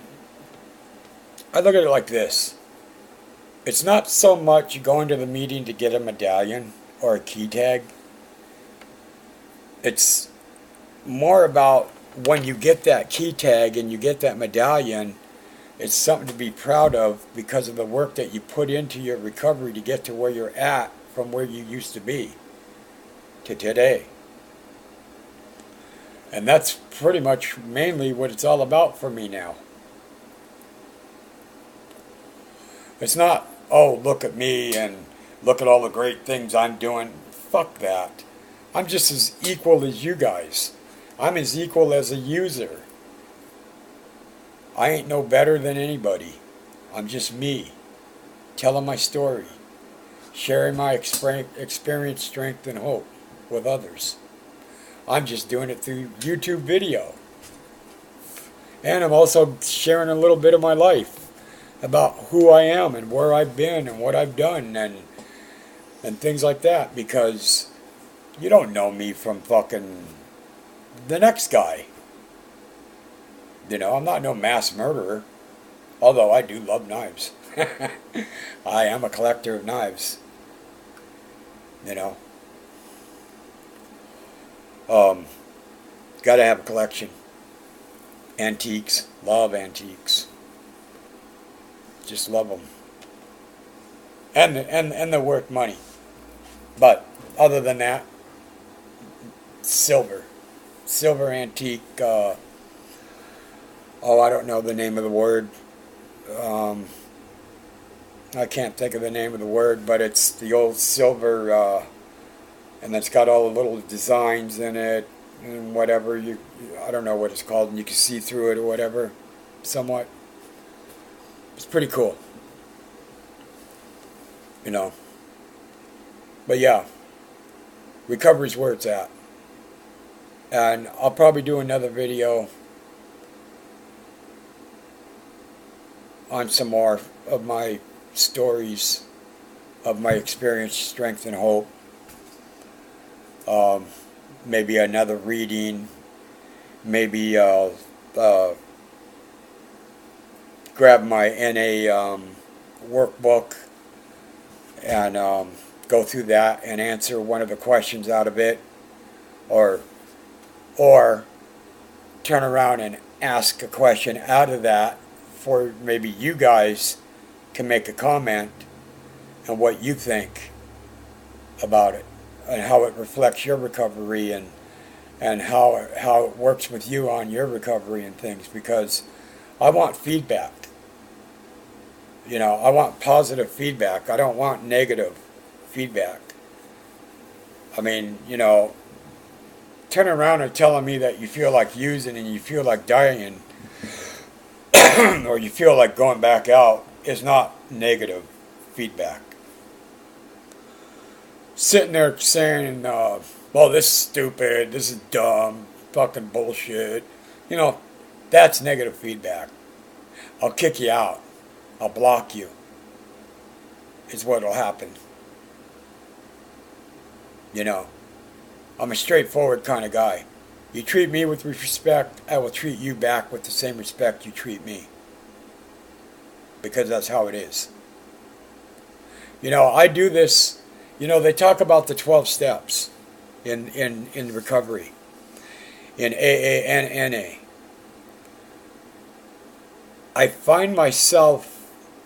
look at it like this. It's not so much going to the meeting to get a medallion or a key tag. It's more about when you get that key tag and you get that medallion, it's something to be proud of because of the work that you put into your recovery to get to where you're at from where you used to be to today. And that's pretty much mainly what it's all about for me now. It's not, oh, look at me and look at all the great things I'm doing. Fuck that. I'm just as equal as you guys. I'm as equal as a user. I ain't no better than anybody. I'm just me, telling my story, sharing my experience, strength, and hope with others. I'm just doing it through YouTube video. And I'm also sharing a little bit of my life about who I am and where I've been and what I've done and things like that, because you don't know me from fucking the next guy. You know, I'm not no mass murderer, although I do love knives. I am a collector of knives. You know, gotta have a collection. Antiques, love antiques. Just love them, and they're worth money. But other than that, silver antique. I don't know the name of the word. I can't think of the name of the word, but it's the old silver, and it's got all the little designs in it and whatever. I don't know what it's called, and you can see through it or whatever, somewhat. It's pretty cool, you know. But yeah, recovery's where it's at. And I'll probably do another video on some more of my stories of my experience, strength, and hope. Maybe another reading. Maybe grab my NA workbook and go through that and answer one of the questions out of it, or turn around and ask a question out of that, for maybe you guys can make a comment on what you think about it and how it reflects your recovery, and how it works with you on your recovery and things, because I want feedback. You know, I want positive feedback. I don't want negative feedback. I mean, you know, turning around and telling me that you feel like using and you feel like dying or you feel like going back out is not negative feedback. Sitting there saying, well, this is stupid, this is dumb, fucking bullshit, you know, that's negative feedback. I'll kick you out. I'll block you, is what'll happen. You know, I'm a straightforward kind of guy. You treat me with respect, I will treat you back with the same respect you treat me. Because that's how it is. You know, I do this, you know, they talk about the 12 steps in recovery, in AA and NA. I find myself,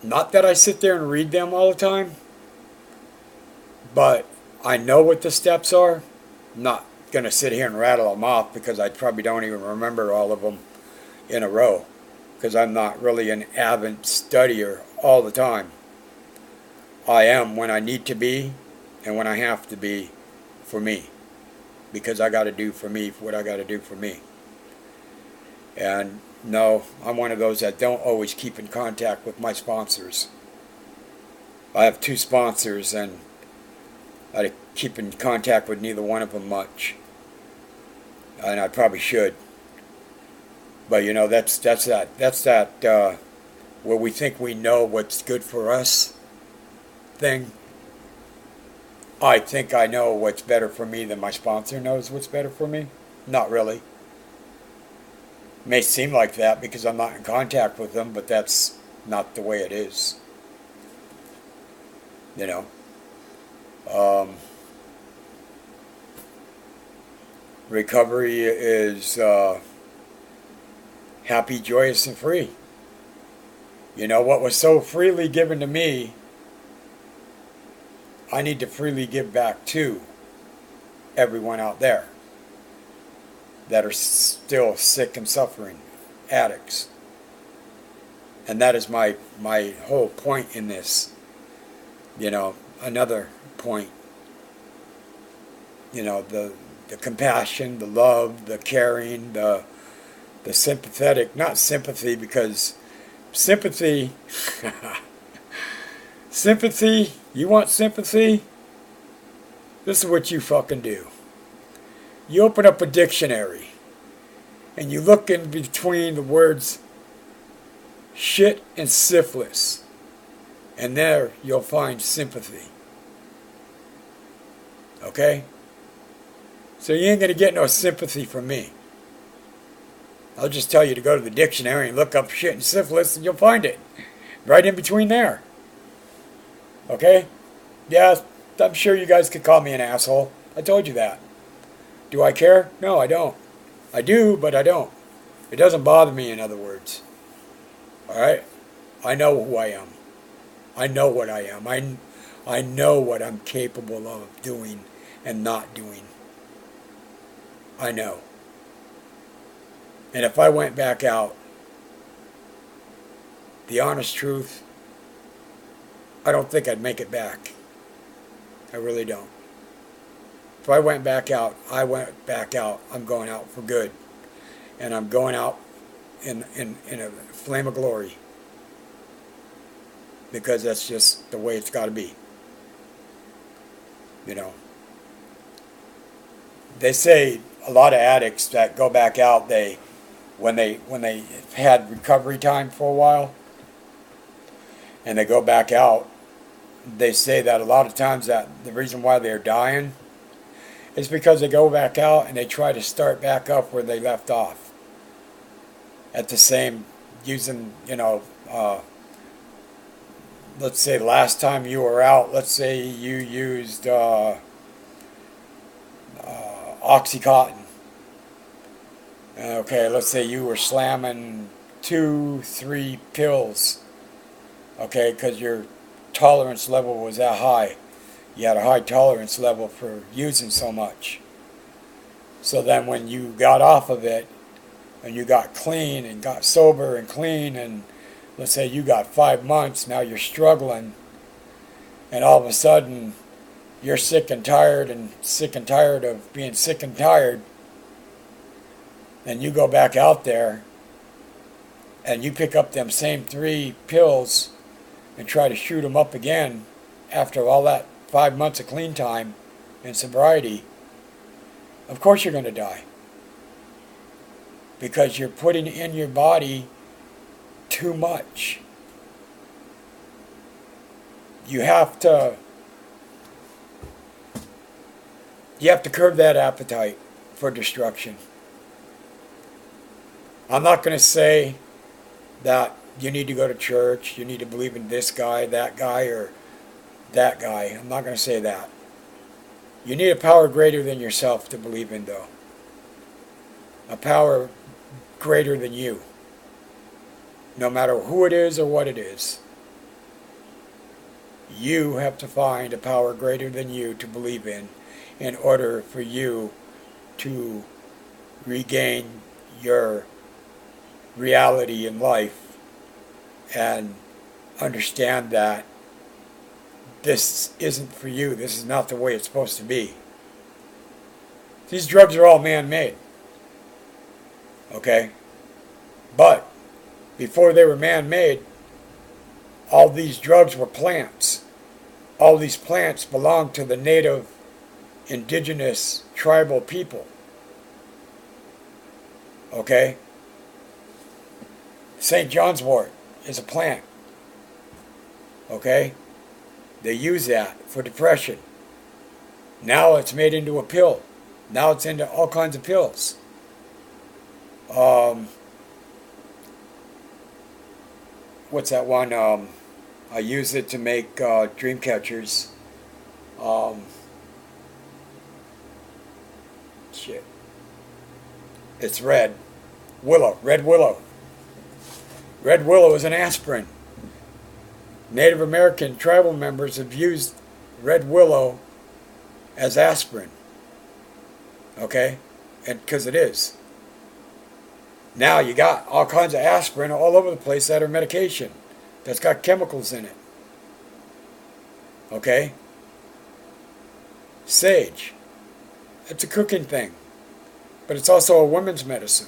not that I sit there and read them all the time, but I know what the steps are. I'm not going to sit here and rattle them off, because I probably don't even remember all of them in a row, because I'm not really an avid studier all the time. I am when I need to be and when I have to be for me, because I got to do for me what I got to do for me. And no, I'm one of those that don't always keep in contact with my sponsors. I have 2 sponsors, and I keep in contact with neither one of them much. And I probably should. But you know, that's that where we think we know what's good for us thing. I think I know what's better for me than my sponsor knows what's better for me. Not really. It may seem like that because I'm not in contact with them, but that's not the way it is. You know. Recovery is happy, joyous, and free. You know, what was so freely given to me, I need to freely give back to everyone out there that are still sick and suffering, addicts. And that is my whole point in this. You know, another point. You know, the compassion, the love, the caring, the sympathetic, not sympathy, because sympathy, sympathy, you want sympathy? This is what you fucking do. You open up a dictionary and you look in between the words shit and syphilis, and there you'll find sympathy. Okay? So you ain't going to get no sympathy from me. I'll just tell you to go to the dictionary and look up shit and syphilis, and you'll find it. Right in between there. Okay? Yeah, I'm sure you guys could call me an asshole. I told you that. Do I care? No, I don't. I do, but I don't. It doesn't bother me, in other words. Alright? I know who I am. I know what I am. I know what I'm capable of doing and not doing. I know. And if I went back out, the honest truth, I don't think I'd make it back. I really don't. If I went back out, I went back out. I'm going out for good. And I'm going out in a flame of glory. Because that's just the way it's got to be. You know. They say a lot of addicts that go back out, when they had recovery time for a while, and they go back out, they say that a lot of times that the reason why they're dying is because they go back out and they try to start back up where they left off. At the same, using, let's say last time you were out, let's say you used Oxycontin. Okay, let's say you were slamming 2-3 pills. Okay, because your tolerance level was that high. You had a high tolerance level for using so much. So then when you got off of it, and you got clean and got sober and clean, and let's say you got 5 months, now you're struggling, and all of a sudden you're sick and tired of being sick and tired, and you go back out there and you pick up them same 3 pills and try to shoot them up again after all that 5 months of clean time and sobriety, of course you're going to die. Because you're putting in your body too much. You have to curb that appetite for destruction. I'm not going to say that you need to go to church, you need to believe in this guy, or that guy. I'm not going to say that. You need a power greater than yourself to believe in, though. A power greater than you. No matter who it is or what it is. You have to find a power greater than you to believe in order for you to regain your reality in life and understand that this isn't for you. This is not the way it's supposed to be. These drugs are all man-made. Okay? But before they were man-made, all these drugs were plants. All these plants belonged to the native, indigenous, tribal people. Okay? St. John's wort is a plant. Okay? They use that for depression. Now it's made into a pill. Now it's into all kinds of pills. What's that one? I use it to make dream catchers. Shit. It's red. Willow. Red willow. Red willow is an aspirin. Native American tribal members have used red willow as aspirin. Okay? And because it is. Now you got all kinds of aspirin all over the place that are medication. That's got chemicals in it. Okay? Sage. It's a cooking thing. But it's also a women's medicine.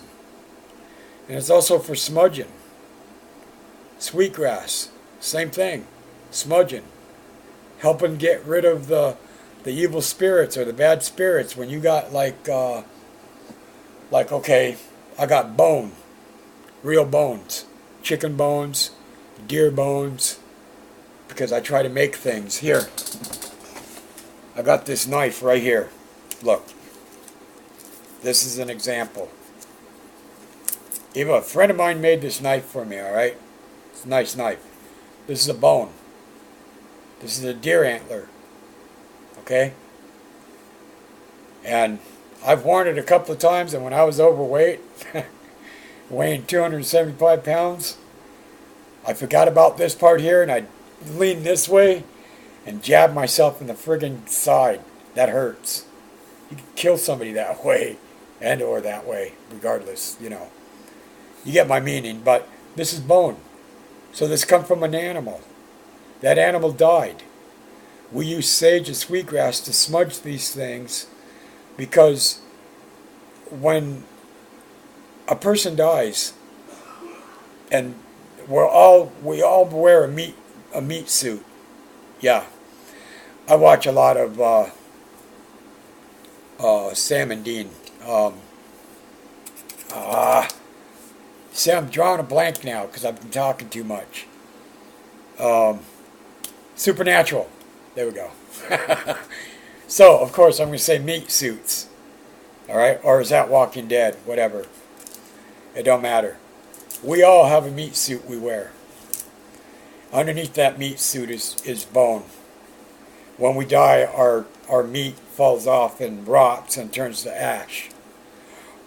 And it's also for smudging. Sweetgrass. Same thing. Smudging. Helping get rid of the evil spirits or the bad spirits when you got okay, I got bone, real bones, chicken bones, deer bones, because I try to make things. Here, I got this knife right here. Look, this is an example. Even a friend of mine made this knife for me, alright? It's a nice knife. This is a bone. This is a deer antler. Okay? And I've worn it a couple of times, and when I was overweight, weighing 275 pounds, I forgot about this part here, and I'd lean this way and jab myself in the friggin' side. That hurts. You can kill somebody that way, and or that way, regardless, you know. You get my meaning, but this is bone. So this come from an animal. That animal died. We use sage and sweetgrass to smudge these things because when a person dies, and we all wear a meat suit. Yeah, I watch a lot of Sam and Dean. See, I'm drawing a blank now because I've been talking too much. Supernatural. There we go. So, of course, I'm going to say meat suits. Alright? Or is that Walking Dead? Whatever. It don't matter. We all have a meat suit we wear. Underneath that meat suit is bone. When we die, our meat falls off and rots and turns to ash.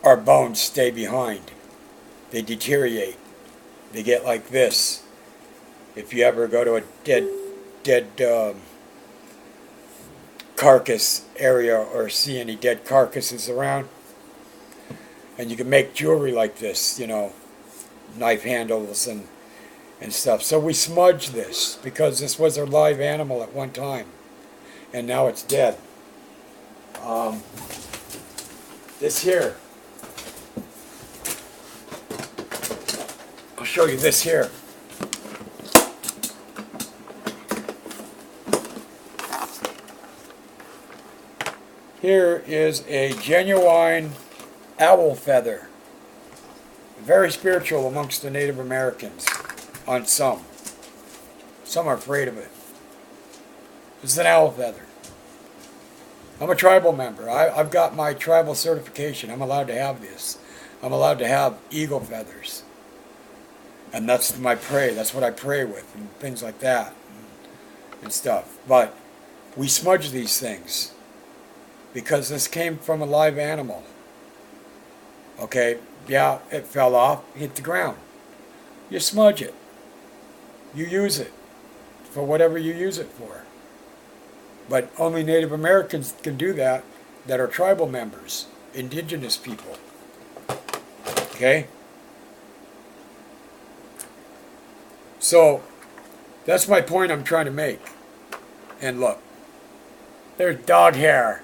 Our bones stay behind. They deteriorate. They get like this. If you ever go to a dead carcass area or see any dead carcasses around, and you can make jewelry like this, you know, knife handles and stuff. So we smudge this because this was a live animal at one time, and now it's dead. This here, I'll show you this here. Here is a genuine owl feather. Very spiritual amongst the Native Americans, on some. Some are afraid of it. This is an owl feather. I'm a tribal member. I've got my tribal certification. I'm allowed to have this. I'm allowed to have eagle feathers. And that's my prey. That's what I pray with and things like that and stuff. But we smudge these things because this came from a live animal. Okay, yeah, it fell off, hit the ground. You smudge it. You use it for whatever you use it for. But only Native Americans can do that are tribal members, indigenous people. Okay? So, that's my point I'm trying to make. And look, there's dog hair.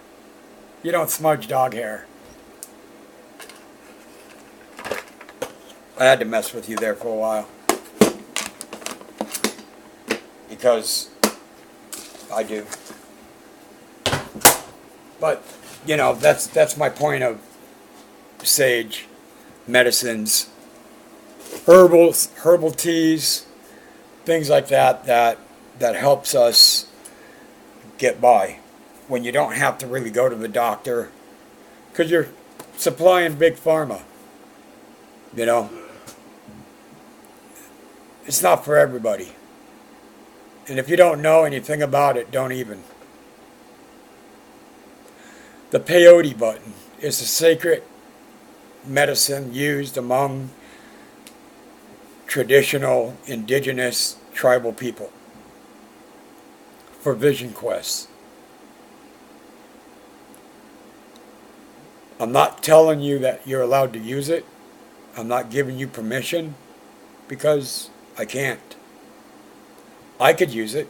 You don't smudge dog hair. I had to mess with you there for a while. Because I do. But, you know, that's my point of sage, medicines, herbal teas, things like that helps us get by when you don't have to really go to the doctor because you're supplying big pharma. You know, it's not for everybody. And if you don't know anything about it, don't even. The peyote button is a sacred medicine used among traditional, indigenous, tribal people for vision quests. I'm not telling you that you're allowed to use it. I'm not giving you permission because I can't. I could use it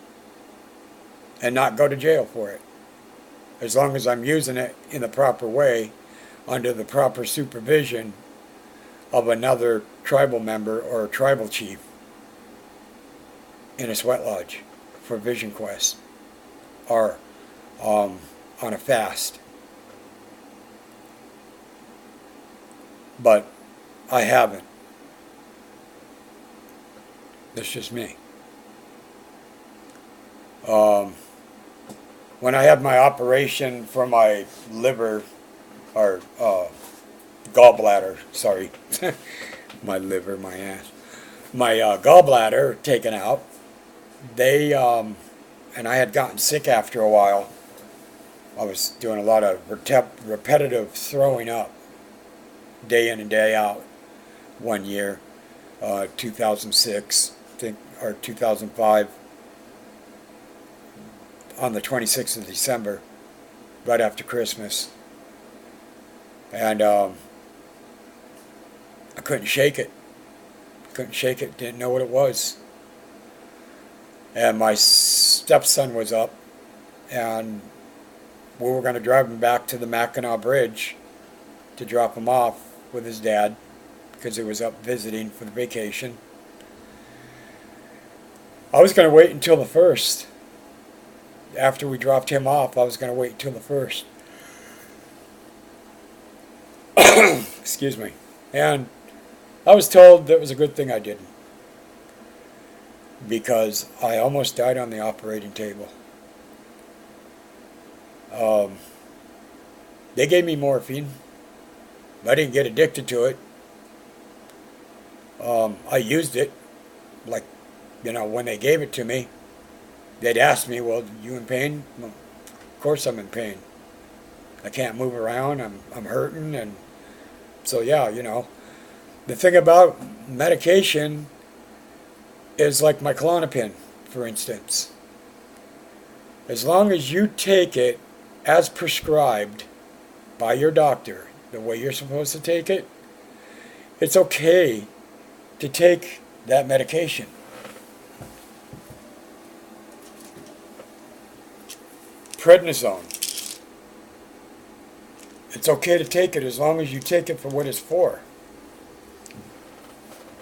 and not go to jail for it, as long as I'm using it in the proper way, under the proper supervision of another tribal member or a tribal chief in a sweat lodge for vision quests or on a fast. But I haven't. That's just me. Um, when I had my operation for my liver, or gallbladder, sorry, my liver, my ass, my gallbladder taken out, they, and I had gotten sick after a while. I was doing a lot of repetitive throwing up, day in and day out, one year, 2006, I think, or 2005, on the 26th of December, right after Christmas. And I couldn't shake it. Couldn't shake it, didn't know what it was. And my stepson was up, and we were going to drive him back to the Mackinac Bridge to drop him off with his dad, because he was up visiting for the vacation. I was going to wait until the 1st. After we dropped him off, I was going to wait until the 1st. Excuse me. And I was told that was a good thing I didn't, because I almost died on the operating table. They gave me morphine. I didn't get addicted to it. I used it, like, when they gave it to me, they'd ask me, well, you in pain? Well, of course I'm in pain. I can't move around, I'm hurting, and so yeah, The thing about medication is like my Klonopin, for instance. As long as you take it as prescribed by your doctor, the way you're supposed to take it, it's okay to take that medication. Prednisone. It's okay to take it as long as you take it for what it's for.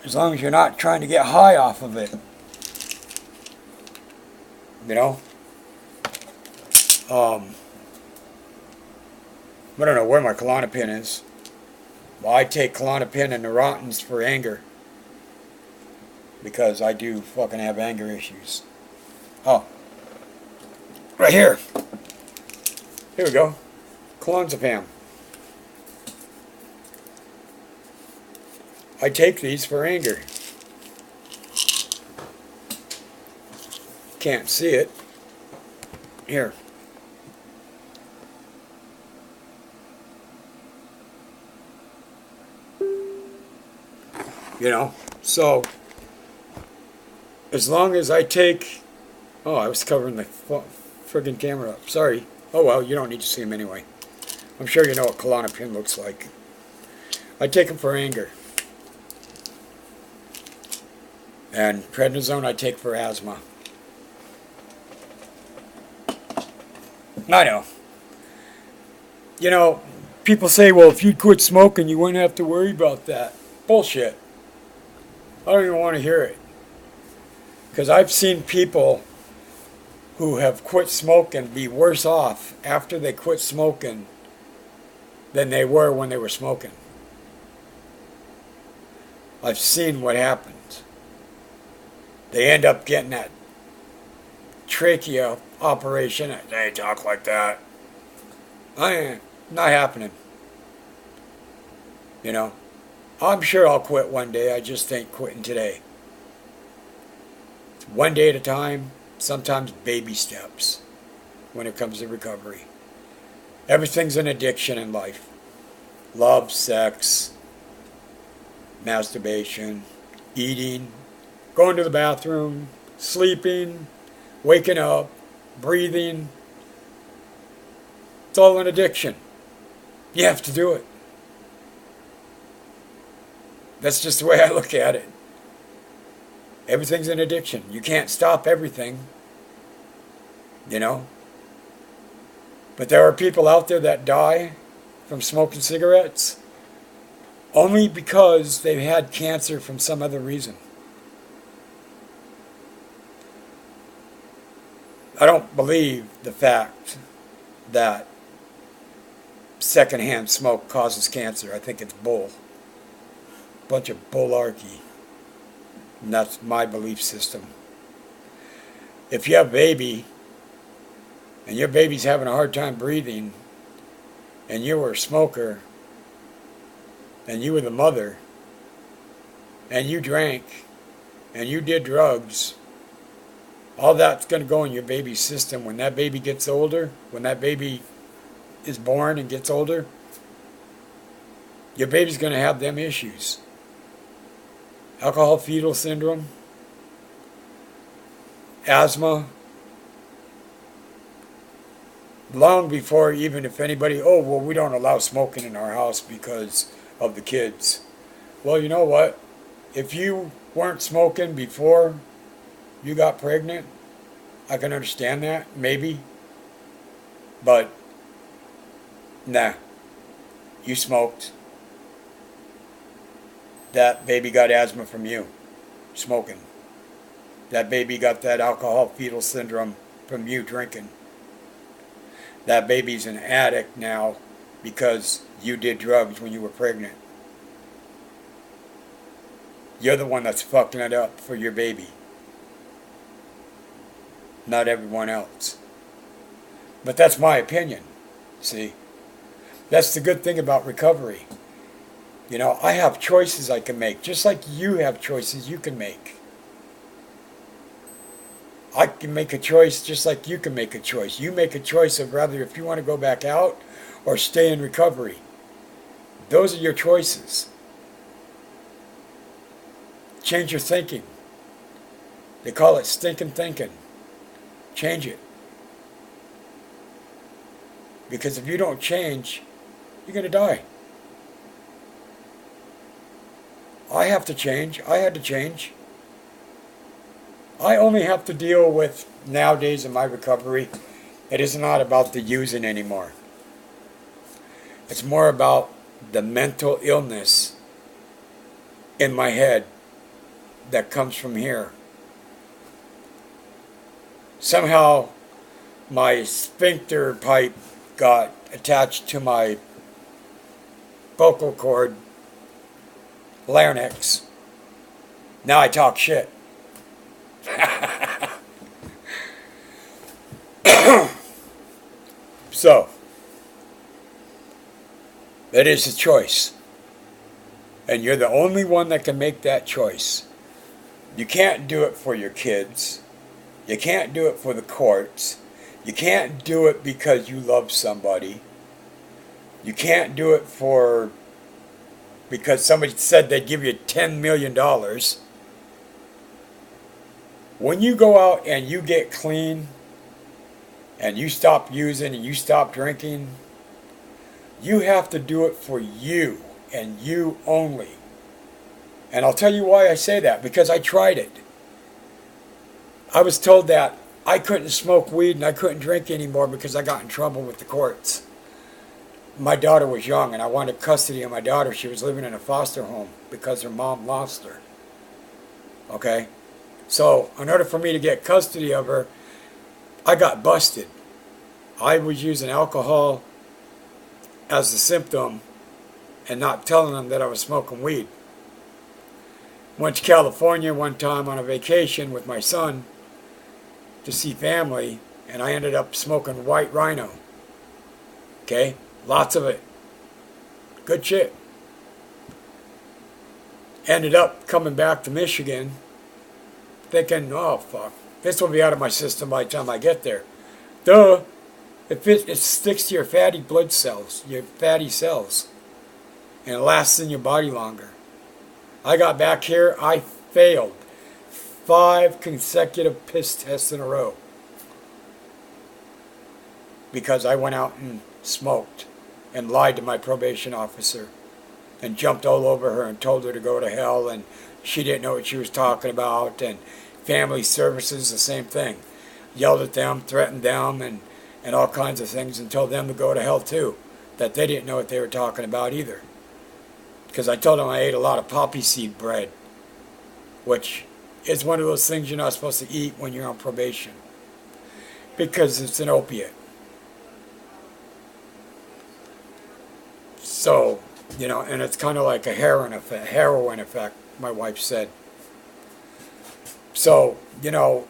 As long as you're not trying to get high off of it. I don't know where my Klonopin is. Well, I take Klonopin and Neurotins for anger, because I do fucking have anger issues. Oh. Right here. Here we go. Clonazepam. I take these for anger. Can't see it. Here. So as long as I take... Oh, I was covering the friggin' camera up. Sorry. Oh well, you don't need to see them anyway. I'm sure you know what Klonopin looks like. I take them for anger. And prednisone I take for asthma. I know. People say, well, if you'd quit smoking, you wouldn't have to worry about that. Bullshit. I don't even want to hear it. Because I've seen people who have quit smoking be worse off after they quit smoking than they were when they were smoking. I've seen what happens. They end up getting that trachea operation. They talk like that. Not happening. I'm sure I'll quit one day. I just ain't quitting today. It's one day at a time, sometimes baby steps when it comes to recovery. Everything's an addiction in life. Love, sex, masturbation, eating, going to the bathroom, sleeping, waking up, breathing. It's all an addiction. You have to do it. That's just the way I look at it. Everything's an addiction. You can't stop everything. But there are people out there that die from smoking cigarettes only because they've had cancer from some other reason. I don't believe the fact that secondhand smoke causes cancer. I think it's bull. bunch of bularchy. And that's my belief system. If you have a baby, and your baby's having a hard time breathing, and you were a smoker, and you were the mother, and you drank, and you did drugs, all that's going to go in your baby's system. When that baby gets older, when that baby is born and gets older, your baby's going to have them issues. Alcohol fetal syndrome, asthma, long before even if anybody, oh, well, we don't allow smoking in our house because of the kids. Well, you know what? If you weren't smoking before you got pregnant, I can understand that, maybe. But, nah, you smoked. That baby got asthma from you, smoking. That baby got that alcohol fetal syndrome from you drinking. That baby's an addict now because you did drugs when you were pregnant. You're the one that's fucking it up for your baby, not everyone else. But that's my opinion, see? That's the good thing about recovery. You know, I have choices I can make, just like you have choices you can make. I can make a choice just like you can make a choice. You make a choice of rather if you want to go back out or stay in recovery. Those are your choices. Change your thinking. They call it stinking thinking. Change it. Because if you don't change, you're going to die. I have to change. I had to change. I only have to deal with, nowadays in my recovery, it is not about the using anymore. It's more about the mental illness in my head that comes from here. Somehow my sphincter pipe got attached to my vocal cord larynx. Now I talk shit. So, it is a choice. And you're the only one that can make that choice. You can't do it for your kids. You can't do it for the courts. You can't do it because you love somebody. You can't do it for because somebody said they'd give you $10 million. When you go out and you get clean and you stop using and you stop drinking, you have to do it for you and you only. And I'll tell you why I say that, because I tried it. I was told that I couldn't smoke weed and I couldn't drink anymore because I got in trouble with the courts. My daughter was young and I wanted custody of my daughter. She was living in a foster home because her mom lost her. Okay? So, in order for me to get custody of her, I got busted. I was using alcohol as the symptom and not telling them that I was smoking weed. Went to California one time on a vacation with my son to see family, and I ended up smoking white rhino. Okay? Lots of it. Good shit. Ended up coming back to Michigan thinking, oh fuck, this will be out of my system by the time I get there. Duh. It sticks to your fatty blood cells, your fatty cells, and it lasts in your body longer. I got back here, I failed 5 consecutive piss tests in a row because I went out and smoked and lied to my probation officer and jumped all over her and told her to go to hell, and she didn't know what she was talking about. And family services, the same thing. Yelled at them, threatened them, and all kinds of things, and told them to go to hell too, that they didn't know what they were talking about either. Because I told them I ate a lot of poppy seed bread, which is one of those things you're not supposed to eat when you're on probation, because it's an opiate. So, You know, and it's kind of like a heroin effect, my wife said. So, you know,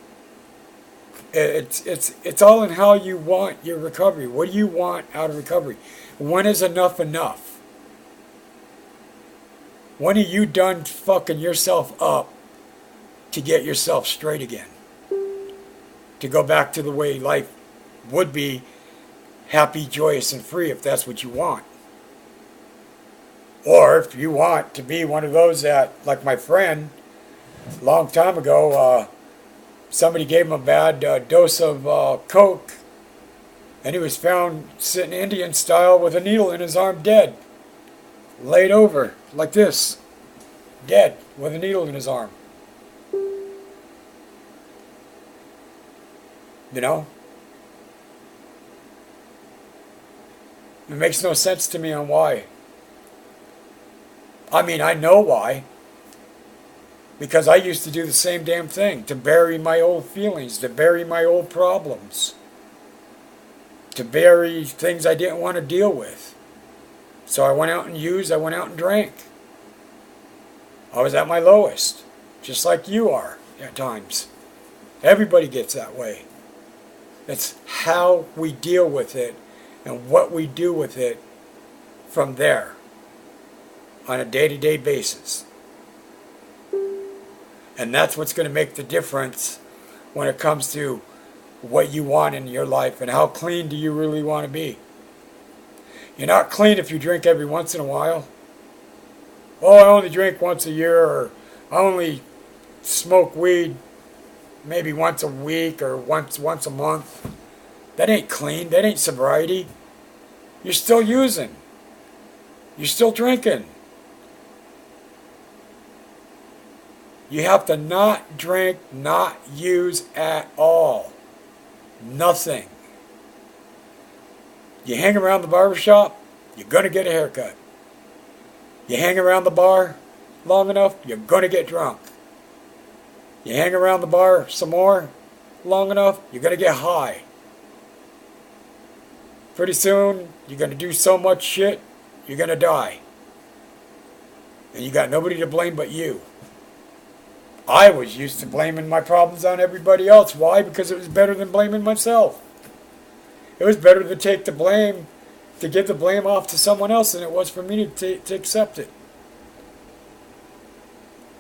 it's all in how you want your recovery. What do you want out of recovery? When is enough enough? When are you done fucking yourself up to get yourself straight again? To go back to the way life would be, happy, joyous, and free, if that's what you want. Or if you want to be one of those that, like my friend, a long time ago, somebody gave him a bad dose of coke, and he was found sitting Indian style with a needle in his arm, dead, laid over like this, dead with a needle in his arm. You know, it makes no sense to me on why. I mean, I know why. Because I used to do the same damn thing, to bury my old feelings, to bury my old problems, to bury things I didn't want to deal with. So I went out and used, I went out and drank. I was at my lowest, just like you are at times. Everybody gets that way. It's how we deal with it and what we do with it from there on a day-to-day basis. And that's what's going to make the difference when it comes to what you want in your life and how clean do you really want to be. You're not clean if you drink every once in a while. Oh, I only drink once a year, or I only smoke weed maybe once a week or once a month. That ain't clean. That ain't sobriety. You're still using. You're still drinking. You have to not drink, not use at all. Nothing. You hang around the barbershop, you're going to get a haircut. You hang around the bar long enough, you're going to get drunk. You hang around the bar some more long enough, you're going to get high. Pretty soon, you're going to do so much shit, you're going to die. And you got nobody to blame but you. I was used to blaming my problems on everybody else. Why? Because it was better than blaming myself. It was better to take the blame, to give the blame off to someone else than it was for me to accept it.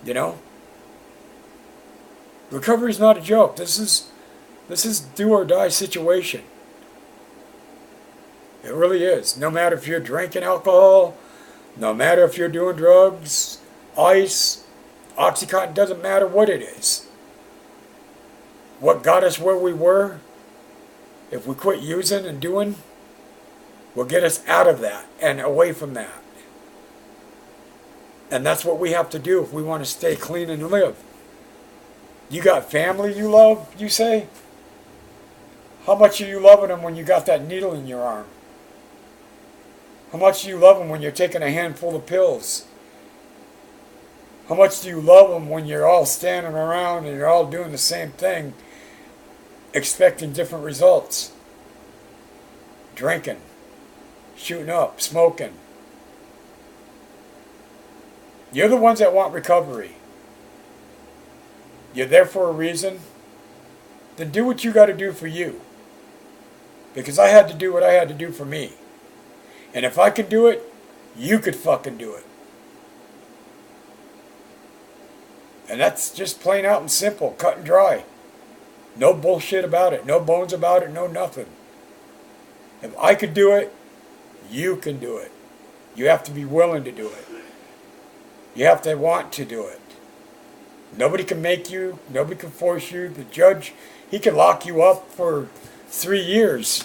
You know? Recovery is not a joke. This is do or die situation. It really is. No matter if you're drinking alcohol, no matter if you're doing drugs, ice, Oxycontin, doesn't matter what it is. What got us where we were, if we quit using and doing, will get us out of that and away from that. And that's what we have to do if we want to stay clean and live. You got family you love, you say? How much are you loving them when you got that needle in your arm? How much do you love them when you're taking a handful of pills? How much do you love them when you're all standing around and you're all doing the same thing, expecting different results? Drinking, shooting up, smoking. You're the ones that want recovery. You're there for a reason. Then do what you got to do for you. Because I had to do what I had to do for me. And if I could do it, you could fucking do it. And that's just plain out and simple, cut and dry. No bullshit about it, no bones about it, no nothing. If I could do it, you can do it. You have to be willing to do it. You have to want to do it. Nobody can make you, nobody can force you. The judge, he can lock you up for 3 years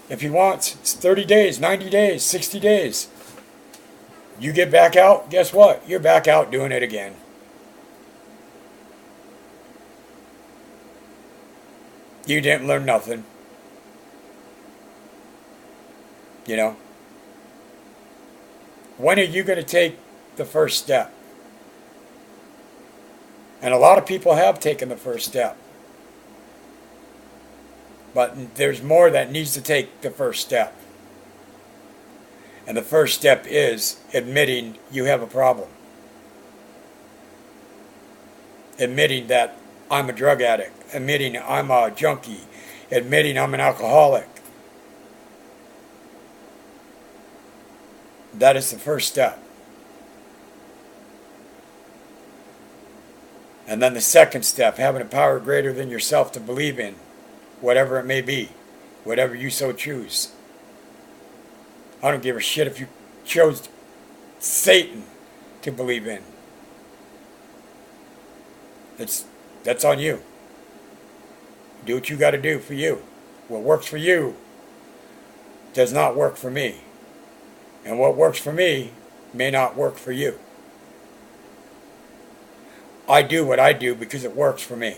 if he wants. It's 30 days, 90 days, 60 days. You get back out, guess what? You're back out doing it again. You didn't learn nothing. You know? When are you going to take the first step? And a lot of people have taken the first step. But there's more that needs to take the first step. And the first step is admitting you have a problem. Admitting that I'm a drug addict. Admitting I'm a junkie. Admitting I'm an alcoholic. That is the first step. And then the second step, having a power greater than yourself to believe in, whatever it may be, whatever you so choose. I don't give a shit if you chose Satan to believe in. That's on you. Do what you got to do for you. What works for you does not work for me. And what works for me may not work for you. I do what I do because it works for me.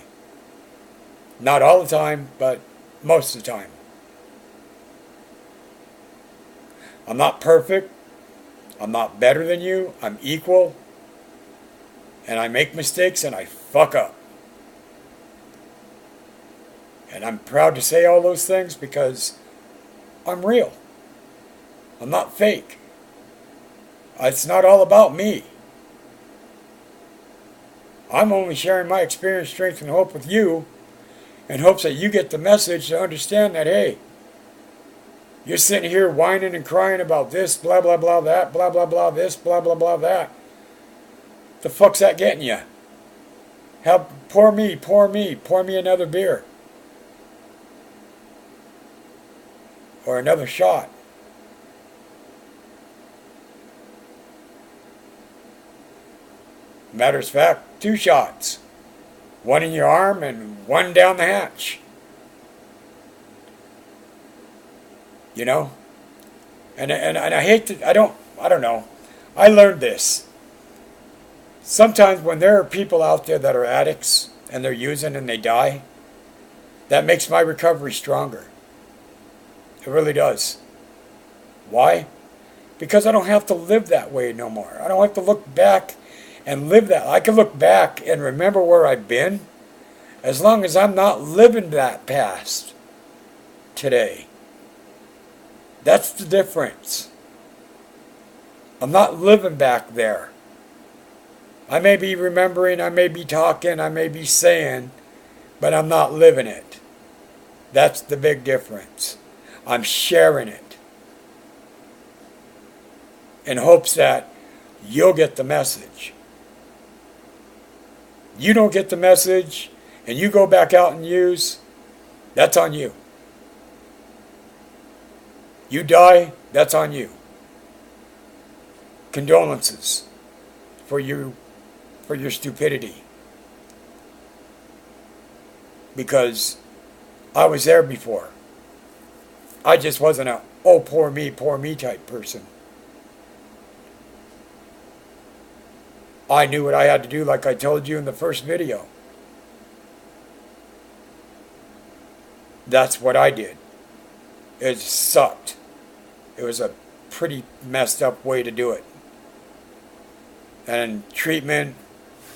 Not all the time, but most of the time. I'm not perfect. I'm not better than you. I'm equal. And I make mistakes and I fuck up. And I'm proud to say all those things because I'm real. I'm not fake. It's not all about me. I'm only sharing my experience, strength, and hope with you in hopes that you get the message to understand that, hey, you're sitting here whining and crying about this, blah, blah, blah, that, blah, blah, blah, this, blah, blah, blah, that. The fuck's that getting you? Pour me another beer. Or another shot. Matter of fact, 2 shots. One in your arm and one down the hatch. You know? And I hate to, I don't know. I learned this. Sometimes when there are people out there that are addicts and they're using and they die, that makes my recovery stronger. It really does. Why? Because I don't have to live that way no more. I don't have to look back and live that. I can look back and remember where I've been as long as I'm not living that past today. That's the difference. I'm not living back there. I may be remembering, I may be talking, I may be saying, but I'm not living it. That's the big difference. I'm sharing it in hopes that you'll get the message. You don't get the message and you go back out and use, that's on you. You die, that's on you. Condolences for your stupidity. Because I was there before. I just wasn't a, oh, poor me type person. I knew what I had to do, like I told you in the first video. That's what I did. It sucked. It was a pretty messed up way to do it. And treatment,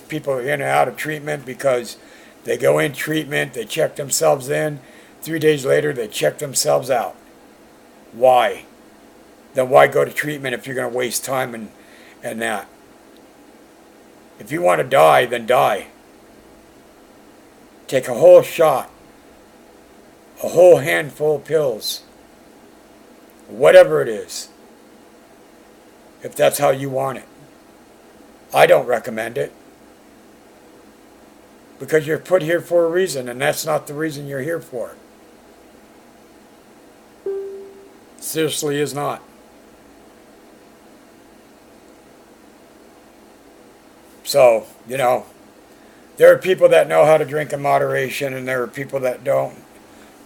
people are in and out of treatment because they go in treatment, they check themselves in, 3 days later they check themselves out. Why? Then why go to treatment if you're going to waste time and that? If you want to die, then die. Take a whole shot, a whole handful of pills, whatever it is, if that's how you want it. I don't recommend it. Because you're put here for a reason, and that's not the reason you're here for. Seriously is not. So, you know, there are people that know how to drink in moderation, and there are people that don't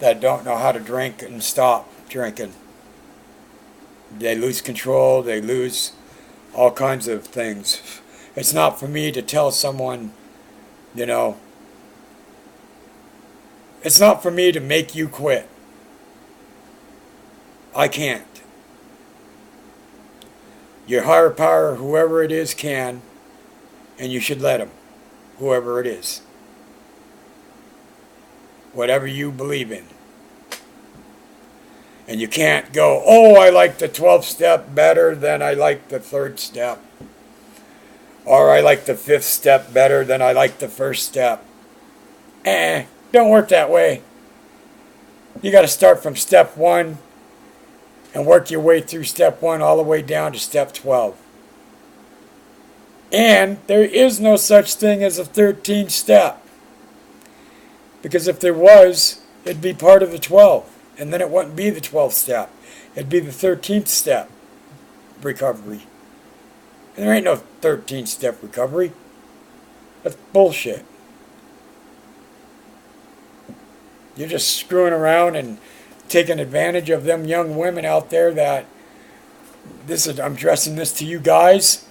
know how to drink and stop drinking. They lose control, they lose all kinds of things. It's not for me to tell someone, you know, it's not for me to make you quit. I can't. Your higher power, whoever it is, can, and you should let him, whoever it is. Whatever you believe in. And you can't go, oh, I like the 12th step better than I like the 3rd step. Or I like the 5th step better than I like the 1st step. Don't work that way. You got to start from step 1 and work your way through step 1 all the way down to step 12. And there is no such thing as a 13th step. Because if there was, it'd be part of the 12. And then it wouldn't be the 12th step. It'd be the 13th step recovery. And there ain't no 13th step recovery. That's bullshit. You're just screwing around and taking advantage of them young women out there that I'm addressing this to you guys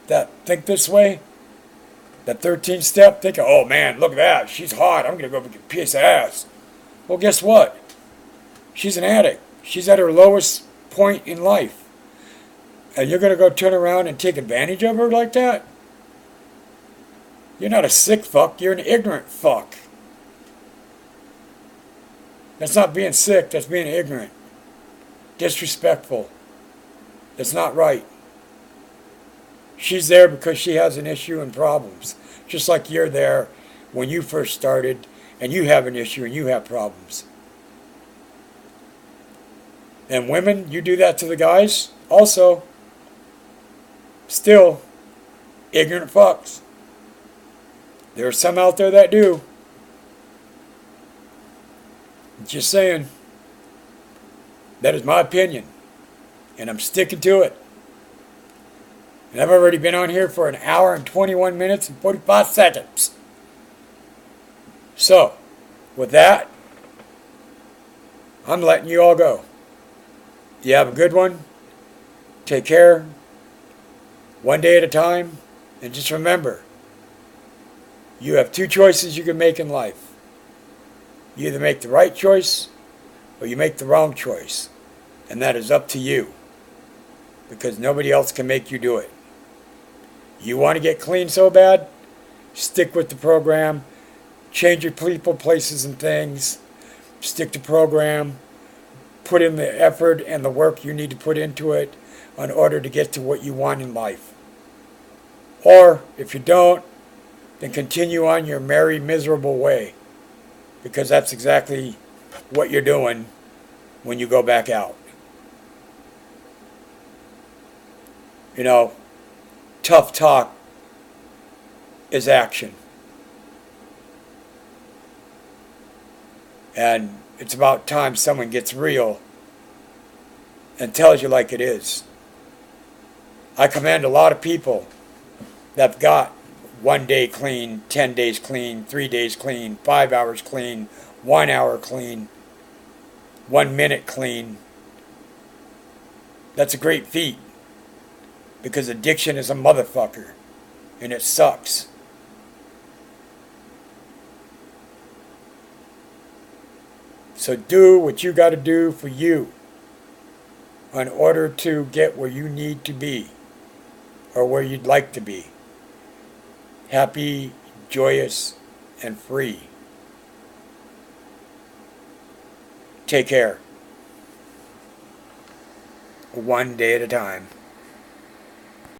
that think this way. That 13th step, thinking, oh man, look at that, she's hot, I'm going to go get a piece of ass. Well, guess what? She's an addict. She's at her lowest point in life. And you're going to go turn around and take advantage of her like that? You're not a sick fuck, you're an ignorant fuck. That's not being sick, that's being ignorant. Disrespectful. That's not right. She's there because she has an issue and problems. Just like you're there when you first started and you have an issue and you have problems. And women, you do that to the guys also. Still, ignorant fucks. There are some out there that do. Just saying. That is my opinion. And I'm sticking to it. And I've already been on here for 1 hour and 21 minutes and 45 seconds. So, with that, I'm letting you all go. You have a good one. Take care. One day at a time. And just remember, you have 2 choices you can make in life. You either make the right choice or you make the wrong choice. And that is up to you. Because nobody else can make you do it. You want to get clean so bad? Stick with the program. Change your people, places, and things. Stick to program. Put in the effort and the work you need to put into it in order to get to what you want in life. Or, if you don't, then continue on your merry, miserable way. Because that's exactly what you're doing when you go back out. You know, tough talk is action. And it's about time someone gets real and tells you like it is. I commend a lot of people that've got 1 day clean, 10 days clean, 3 days clean, 5 hours clean, 1 hour clean, 1 minute clean. That's a great feat. Because addiction is a motherfucker. And it sucks. So do what you got to do for you in order to get where you need to be. Or where you'd like to be. Happy, joyous, and free. Take care. One day at a time.